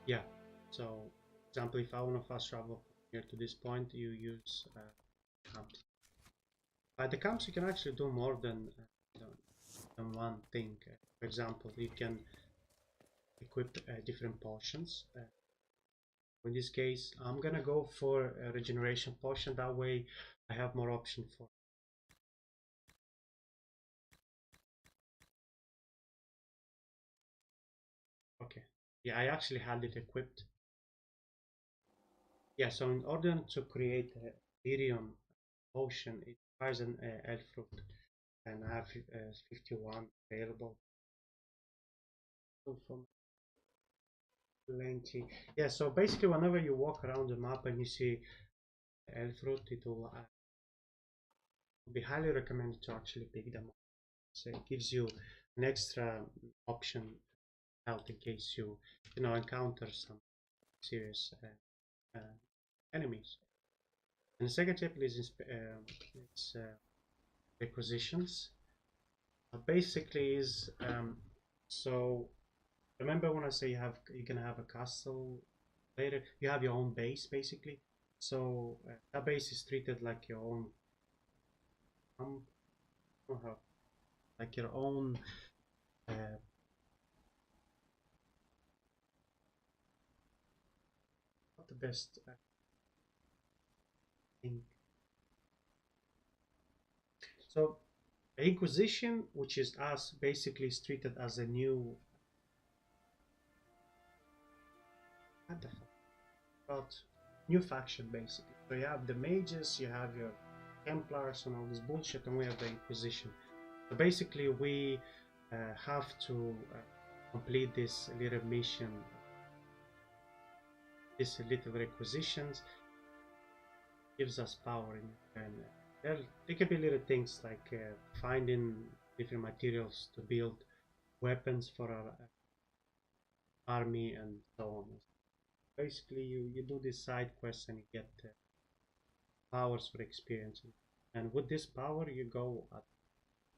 [SPEAKER 1] Yeah. So, for example, if I want to fast travel from here to this point, you use camps. By the camps, you can actually do more than one thing. For example, you can equip different potions. In this case, I'm gonna go for a regeneration potion. That way, I have more option for. Okay. Yeah, I actually had it equipped. Yeah. So in order to create a Virion potion, it requires an elf fruit, and I have 51 available. So from plenty. Yeah, so basically whenever you walk around the map and you see elf fruit, it will be highly recommended to actually pick them up. So it gives you an extra option health in case you encounter some serious enemies. And the second tip is requisitions. Basically is so remember when I say you can have a castle later, you have your own base basically. So that base is treated like your own like your own not the best think. So Inquisition, which is us, basically is treated as a new new faction basically. So you have the mages, you have your Templars and all this bullshit, and we have the Inquisition. So basically we have to complete this little mission, these little requisitions, gives us power and there can be little things like finding different materials to build weapons for our army and so on. Basically you do these side quests and you get powers for experience, and with this power you go at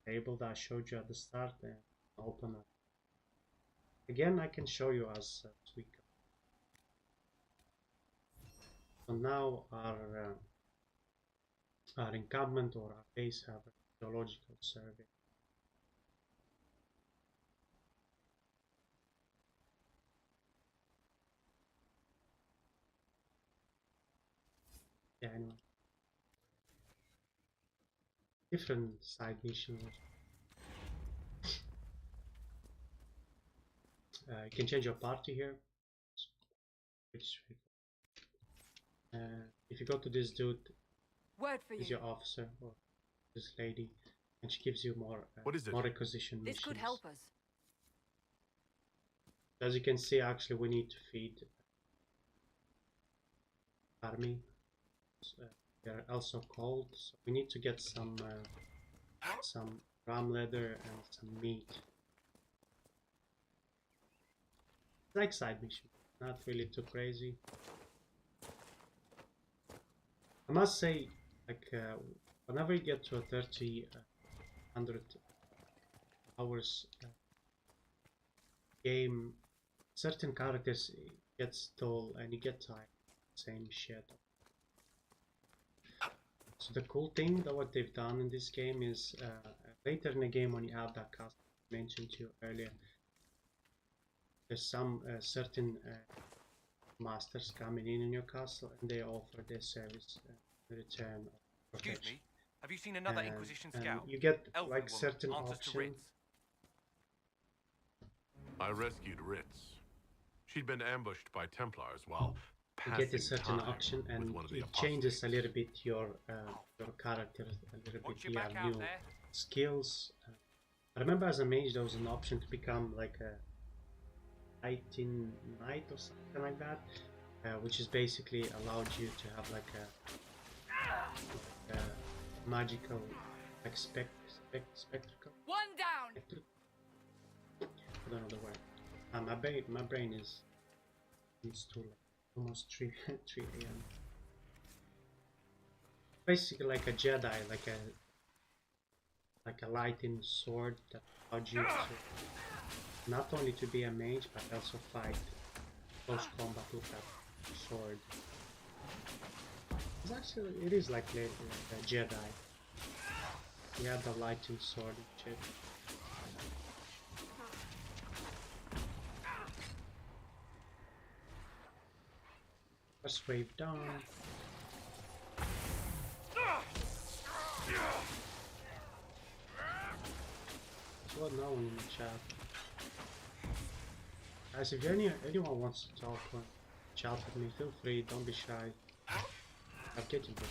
[SPEAKER 1] the table that I showed you at the start and open it. Again, I can show you as we go. So now our encampment or our base have a geological survey. Yeah, anyway. Different side missions. You can change your party here. If you go to this dude, is your officer or this lady, and she gives you more more acquisition missions.
[SPEAKER 2] This could help us.
[SPEAKER 1] As you can see, actually we need to feed army. They're also cold, so we need to get some ram leather and some meat. It's like side mission, not really too crazy. I must say, like whenever you get to a 100 hours game, certain characters get dull and you get tired. Same shit. So the cool thing that what they've done in this game is later in the game when you have that cast I mentioned to you earlier, there's some certain masters coming in your castle and they offer their service in return of protection.
[SPEAKER 7] Excuse me, have you seen another Inquisition scout?
[SPEAKER 1] You get
[SPEAKER 7] Elven
[SPEAKER 1] like
[SPEAKER 7] woman,
[SPEAKER 1] certain
[SPEAKER 7] answers to
[SPEAKER 1] options.
[SPEAKER 7] Ritz.
[SPEAKER 3] I rescued Ritz. She'd been ambushed by Templars while
[SPEAKER 1] You
[SPEAKER 3] passing
[SPEAKER 1] get a certain
[SPEAKER 3] time
[SPEAKER 1] option and
[SPEAKER 3] with one of the
[SPEAKER 1] it changes a
[SPEAKER 3] apostates.
[SPEAKER 1] little bit your character a little bit.
[SPEAKER 7] Watch your
[SPEAKER 1] You
[SPEAKER 7] back
[SPEAKER 1] have
[SPEAKER 7] out
[SPEAKER 1] new
[SPEAKER 7] there.
[SPEAKER 1] skills. I remember as a mage there was an option to become like a fighting knight or something like that, which is basically allowed you to have like a magical like spectacle.
[SPEAKER 2] One down.
[SPEAKER 1] I don't know the word. My brain is it's too late. Almost 3 a.m. Basically like a Jedi, like a lighting sword that allowed you to not only to be a mage but also fight close combat with that sword. It's actually, it is like a Jedi. You have the lighting sword and shit. First wave down. What now in the chat? Guys, if anyone wants to talk or chat with me, feel free, don't be shy. I'll get you, bro.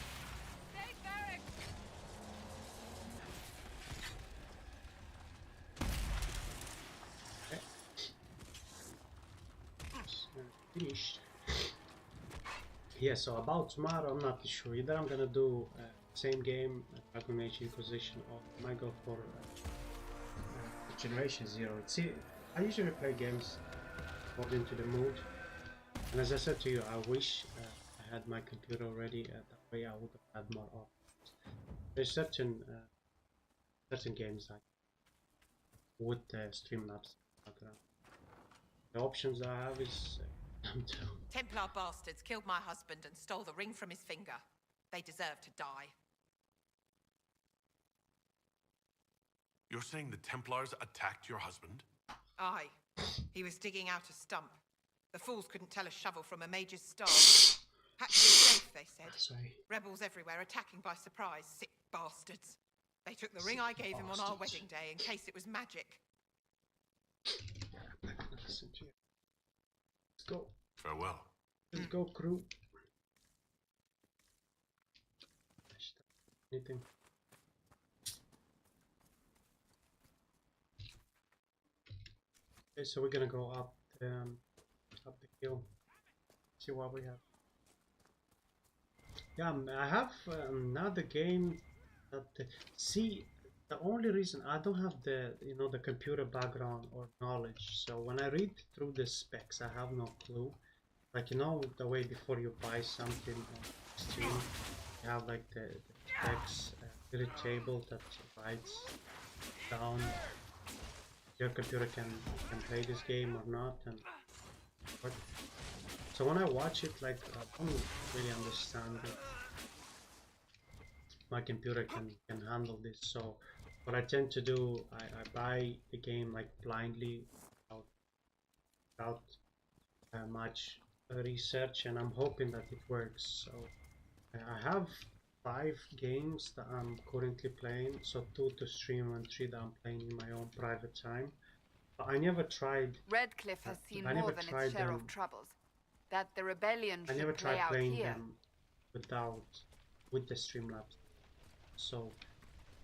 [SPEAKER 1] Okay. Finished. Yeah, so about tomorrow, I'm not sure. Either I'm gonna do same game, Age Inquisition, or I might go for Generation Zero. See, I usually play games according to the mood, and as I said to you, I wish I had my computer already. That way, I would have had more options. There's certain games I would Streamlabs background. The options I have is
[SPEAKER 12] Templar bastards killed my husband and stole the ring from his finger. They deserve to die.
[SPEAKER 3] You're saying the Templars attacked your husband?
[SPEAKER 12] Aye. He was digging out a stump. The fools couldn't tell a shovel from a mage's staff. Hacked his safe, they they said.
[SPEAKER 1] Sorry.
[SPEAKER 12] Rebels everywhere attacking by surprise, sick bastards. They took the ring I gave him on our wedding day in case it was magic.
[SPEAKER 1] Let's go.
[SPEAKER 3] Farewell.
[SPEAKER 1] Let's go, crew. Anything? Okay, so we're gonna go up the hill. See what we have. Yeah, I have another game that see. The only reason I don't have the the computer background or knowledge, so when I read through the specs, I have no clue. Like the way before you buy something on Steam, you have like the specs, little table that writes down your computer can play this game or not, and what. So when I watch it, like I don't really understand it. My computer can handle this, so what I tend to do, I buy the game like blindly without much research, and I'm hoping that it works. So I have 5 games that I'm currently playing, so 2 to stream and 3 that I'm playing in my own private time. But I never tried.
[SPEAKER 4] Redcliffe has seen more than its share of troubles. That the rebellion should
[SPEAKER 1] I never
[SPEAKER 4] play
[SPEAKER 1] tried
[SPEAKER 4] out
[SPEAKER 1] playing
[SPEAKER 4] here.
[SPEAKER 1] them with the Streamlabs. So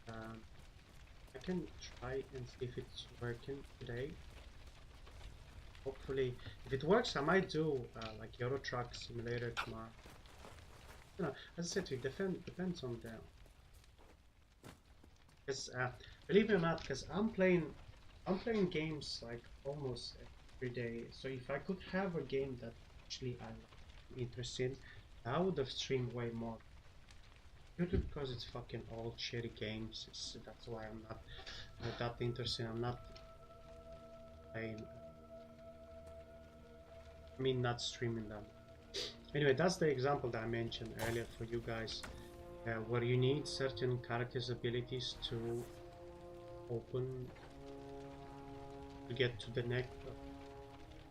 [SPEAKER 1] I can try and see if it's working today. Hopefully, if it works, I might do like Euro Truck Simulator tomorrow. As I said to you, depends on them. Because believe it or not, because I'm playing games like almost every day. So if I could have a game that actually I'm interested in, I would have streamed way more. Purely because it's fucking old shitty games. That's why I'm not that interested. I'm not playing. I mean, not streaming them. Anyway, that's the example that I mentioned earlier for you guys, where you need certain characters' abilities to get to the next.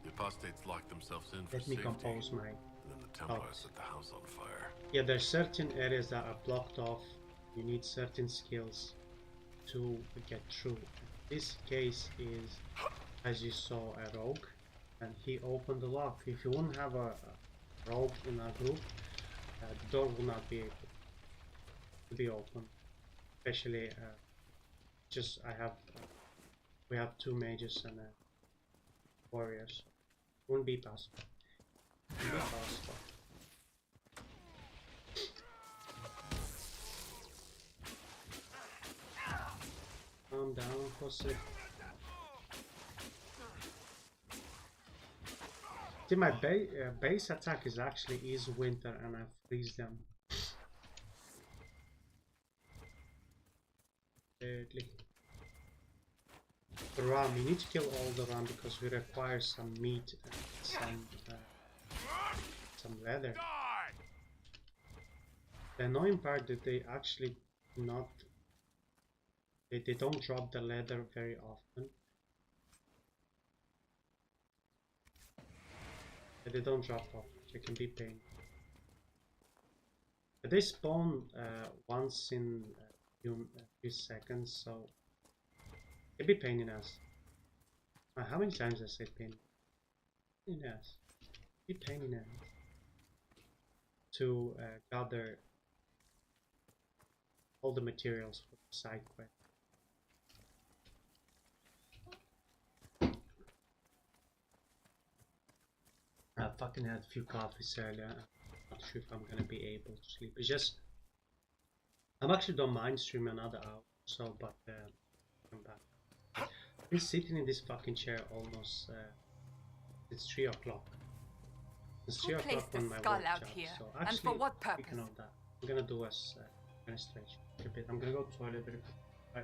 [SPEAKER 3] The apostates locked themselves in for
[SPEAKER 1] Let me
[SPEAKER 3] safety.
[SPEAKER 1] compose my.
[SPEAKER 3] And then the Templars set the house on fire.
[SPEAKER 1] Yeah, there's certain areas that are blocked off. You need certain skills to get through. This case is, as you saw, a rogue, and he opened the lock. If you wouldn't have a rogue in a group, the door will not be able to be open. Especially, we have 2 mages and warriors. Wouldn't be possible. Wouldn't be possible. Calm down, pussy. See, my base attack is actually winter, and I freeze them. Deadly. The ram, you need to kill all the ram because we require some meat and some leather. The annoying part that they actually not. They don't drop the leather very often. They don't drop off. They can be pain. But they spawn once in a few seconds, so it'd be pain in us. How many times I said pain? In us. Be pain in us. To gather all the materials for the side quest. I fucking had a few coffees earlier. I'm not sure if I'm gonna be able to sleep. It's just I'm actually don't mind streaming another hour or so, but I'm back. I've been sitting in this fucking chair almost it's 3 o'clock. It's 3 o'clock when my work job. So actually,
[SPEAKER 4] and for what purpose?
[SPEAKER 1] Speaking of that, I'm gonna do us gonna stretch a bit. I'm gonna go to the toilet very quick. Bye.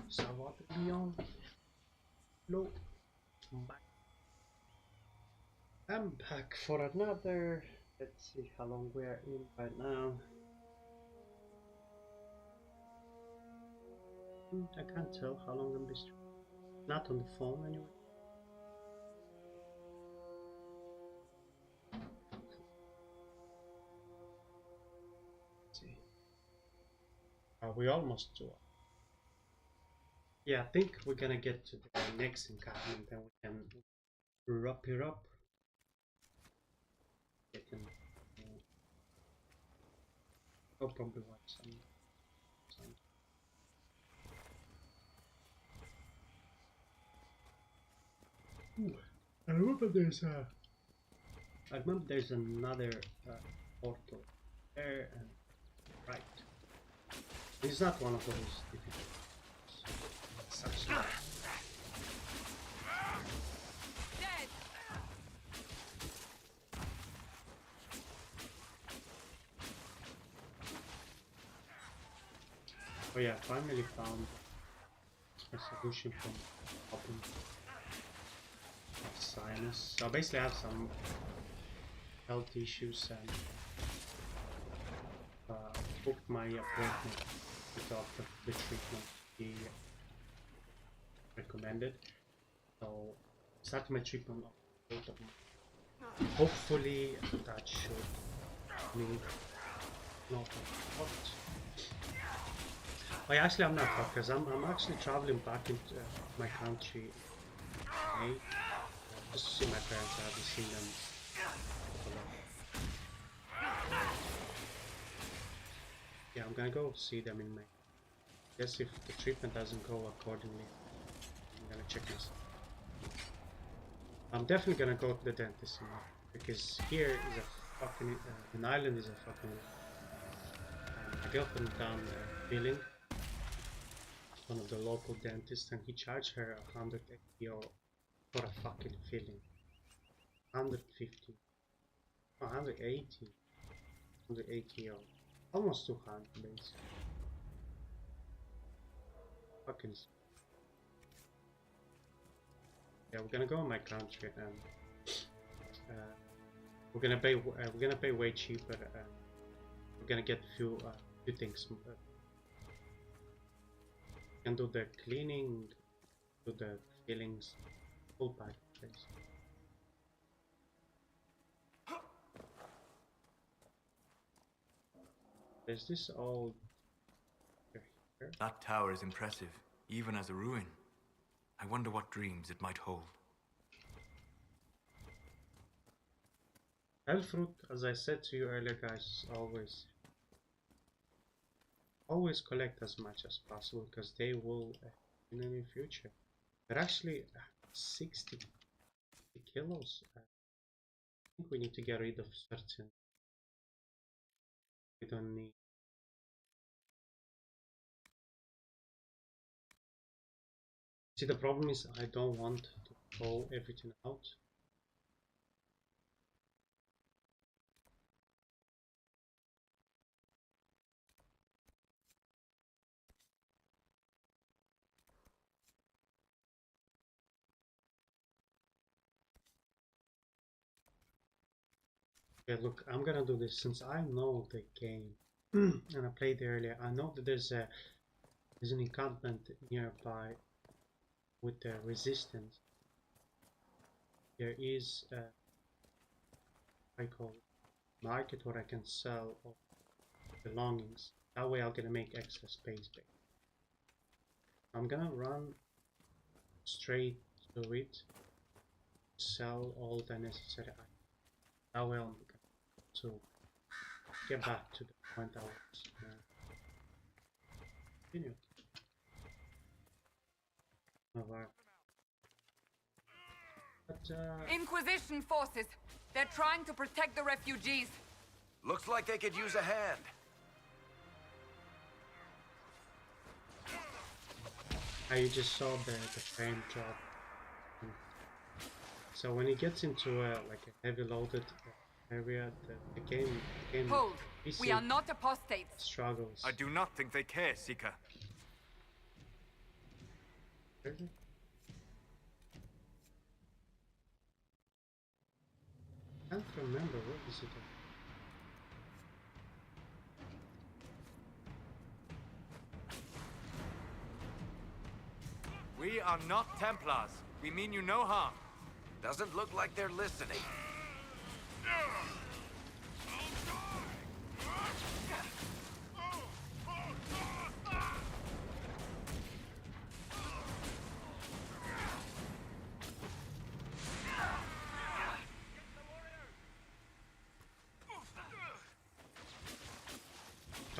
[SPEAKER 1] Ça va bien. Hello. I'm back. I'm back for another. Let's see how long we are in right now. I can't tell how long I'm this. Not on the phone anyway. Let's see. We almost do it. Yeah, I think we're gonna get to the next encampment, then we can wrap it up. I'll probably watch some. Ooh, I remember there's another portal there and right. It's not one of those difficult.
[SPEAKER 4] Dead.
[SPEAKER 1] Oh yeah, finally found a solution from open sinus. So basically I have some health issues and booked my appointment with the treatment he recommended. So start my treatment on hopefully that should mean not hot. Oh, yeah, actually I'm not hot because I'm actually traveling back into my country in May. Just to see my parents. I haven't seen them for long. Yeah, I'm gonna go see them in May. Guess if the treatment doesn't go accordingly, I'm gonna check myself. I'm definitely gonna go to the dentist in May, because here is a fucking an island is a fucking. I got them done billing. One of the local dentists, and he charged her 180 euro for a fucking filling. 150, 180, 180 euro, almost 200 basically. Fucking. Yeah, we're gonna go in my country and we're gonna pay way cheaper. We're gonna get a few things. Can do the cleaning, do the fillings, full package basically. There's this old here.
[SPEAKER 7] That tower is impressive, even as a ruin. I wonder what dreams it might hold.
[SPEAKER 1] PLAY-THRU, as I said to you earlier, guys, always collect as much as possible because they will in the near future. They're actually 60 kilos. I think we need to get rid of certain. We don't need. See, the problem is I don't want to throw everything out. Yeah, look, I'm gonna do this since I know the game and I played earlier. I know that there's an encampment nearby with the resistance. There is I call it market where I can sell all belongings. That way I'm gonna make extra space back. I'm gonna run straight to it, sell all the necessary items. That way I'm to get back to the point I was continue. But,
[SPEAKER 4] Inquisition forces! They're trying to protect the refugees!
[SPEAKER 8] Looks like they could use a hand.
[SPEAKER 1] I just saw the frame drop. So when it gets into like a heavy loaded area, the game
[SPEAKER 4] Hold! We are not apostates!
[SPEAKER 1] Struggles.
[SPEAKER 7] I do not think they care, Seeker.
[SPEAKER 1] Really? I can't remember what is it.
[SPEAKER 7] We are not Templars. We mean you no harm.
[SPEAKER 8] Doesn't look like they're listening.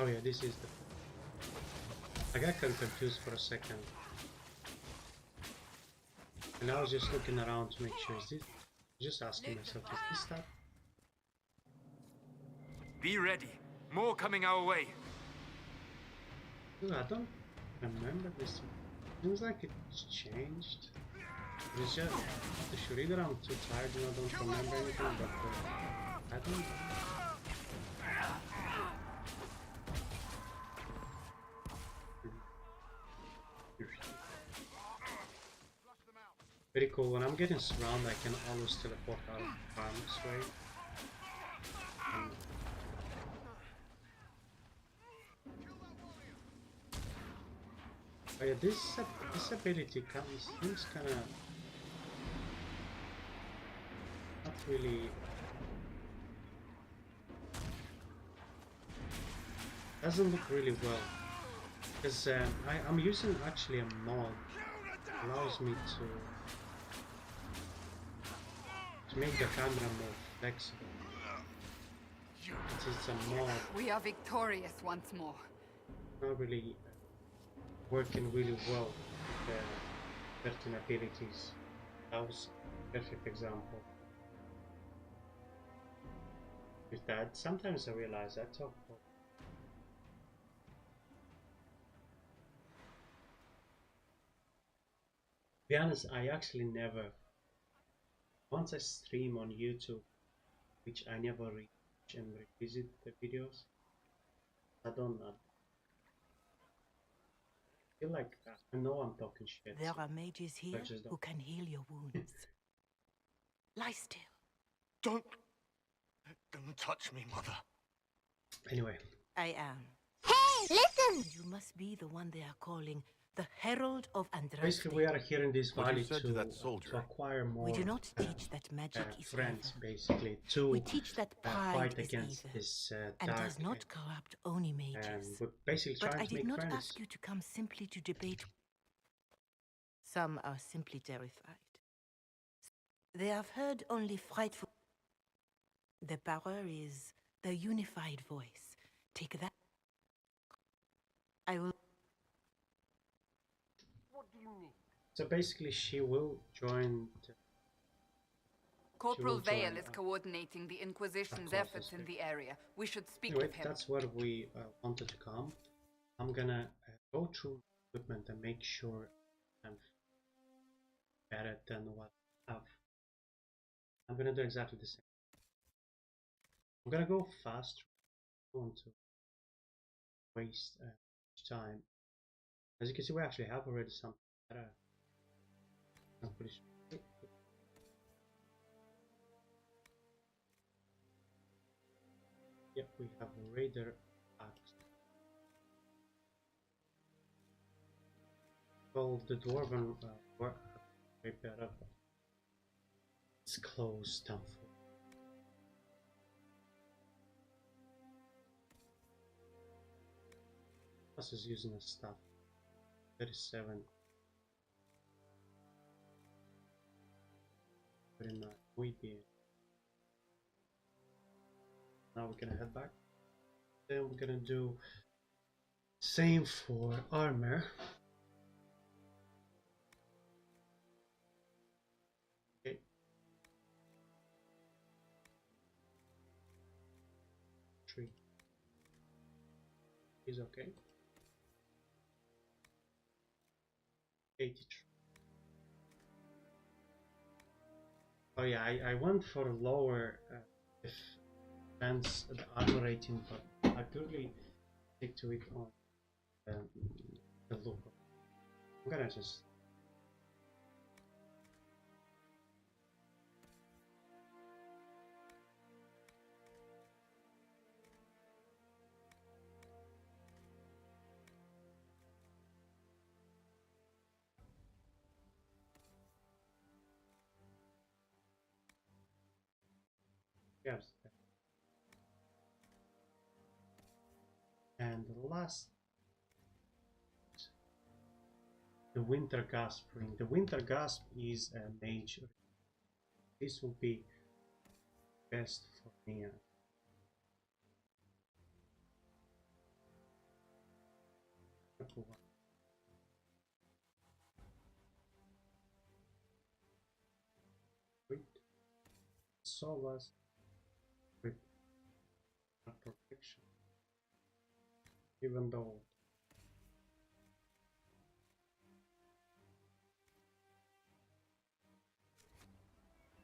[SPEAKER 1] Oh yeah, this is the... I got confused for a second. And I was just looking around to make sure, is this... Just asking myself, is this that?
[SPEAKER 7] Be ready. More coming our way.
[SPEAKER 1] I don't remember this. Seems like it's changed. It's just... Either I'm too tired and I don't remember anything, but... I don't... Very cool. When I'm getting surrounded, I can always teleport out of harm's way. Oh yeah, this ability seems kind of not really. Doesn't look really well because I'm using actually a mod that allows me to make the camera more flexible. It's a mod.
[SPEAKER 4] We are victorious once more.
[SPEAKER 1] Not really working really well with certain abilities. That was a perfect example. With that, sometimes I realize I talk about. To be honest, I actually never. Once I stream on YouTube, which I never reach and revisit the videos, I don't know. I feel like I know I'm talking shit.
[SPEAKER 13] There are mages here who can heal your wounds. Lie still.
[SPEAKER 11] Don't touch me, Mother.
[SPEAKER 1] Anyway.
[SPEAKER 13] I am. Hey, listen! You must be the one they are calling the Herald of Andraste.
[SPEAKER 1] Basically, we are here in this valley to acquire more.
[SPEAKER 13] We do not teach that magic is
[SPEAKER 1] friends,
[SPEAKER 13] evil.
[SPEAKER 1] basically,
[SPEAKER 13] we teach that pride
[SPEAKER 1] fight
[SPEAKER 13] is
[SPEAKER 1] against
[SPEAKER 13] evil
[SPEAKER 1] this
[SPEAKER 13] and does not corrupt only mages.
[SPEAKER 1] Basically
[SPEAKER 13] but I
[SPEAKER 1] to
[SPEAKER 13] did
[SPEAKER 1] make
[SPEAKER 13] not
[SPEAKER 1] friends.
[SPEAKER 13] ask you to come simply to debate. Some are simply terrified. They have heard only frightful. The power is the unified voice. Take that. I will.
[SPEAKER 14] What do you need?
[SPEAKER 1] So basically, she will join.
[SPEAKER 4] Corporal Vale is coordinating the Inquisition's efforts in the area. We should speak with him.
[SPEAKER 1] That's where we wanted to come. I'm gonna go through equipment and make sure I'm better than what I have. I'm gonna do exactly the same. I'm gonna go fast. I don't want to waste time. As you can see, we actually have already something better. I'm pretty sure. Yep, we have a Raider axe. Well, the Dwarven work way better. It's closed down for. Plus is using a staff. 37. 39. We be. Now we're gonna head back. Then we're gonna do same for armor. Okay. Tree is okay. 83. Oh yeah, I went for lower defense the armor rating, but I clearly stick to it on the look. I'm gonna just Yes. And the last, the Winter Gasp ring. The Winter Gasp is a mage. This will be best for me. Solace with protection, even though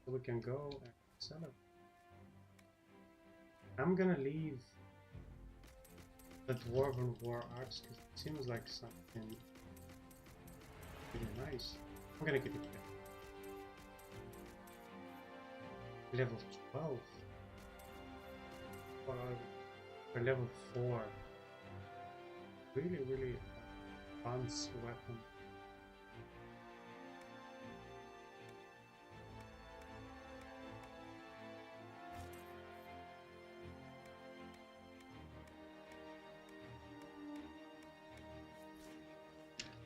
[SPEAKER 1] we can go and sell it. I'm gonna leave the Dwarven War Arts because it seems like something really nice. I'm gonna keep it there. Level 12. Or level 4. Really advanced weapon.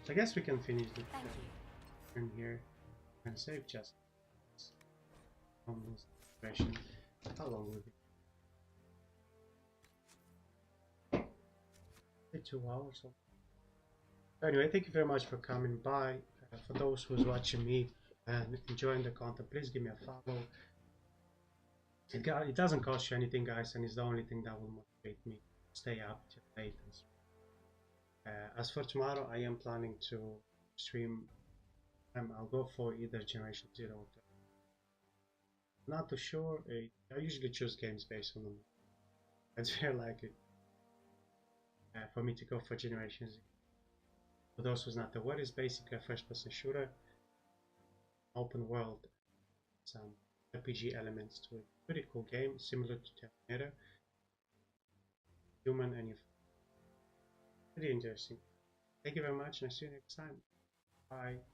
[SPEAKER 1] So I guess we can finish the turn here and save just on this situation. How long will it be? 2 hours. Anyway, thank you very much for coming by. For those who's watching me and enjoying the content, please give me a follow. It doesn't cost you anything, guys, and it's the only thing that will motivate me to stay up till late. As for tomorrow, I am planning to stream. I'll go for either Generation 0 or 2. Not too sure. I usually choose games based on them. It's very likely for me to go for Generation 0. For those who's not aware, it's basically a first-person shooter, open world, some RPG elements to it. Pretty cool game, similar to Terminator. Human and you. Pretty interesting. Thank you very much, and I'll see you next time. Bye.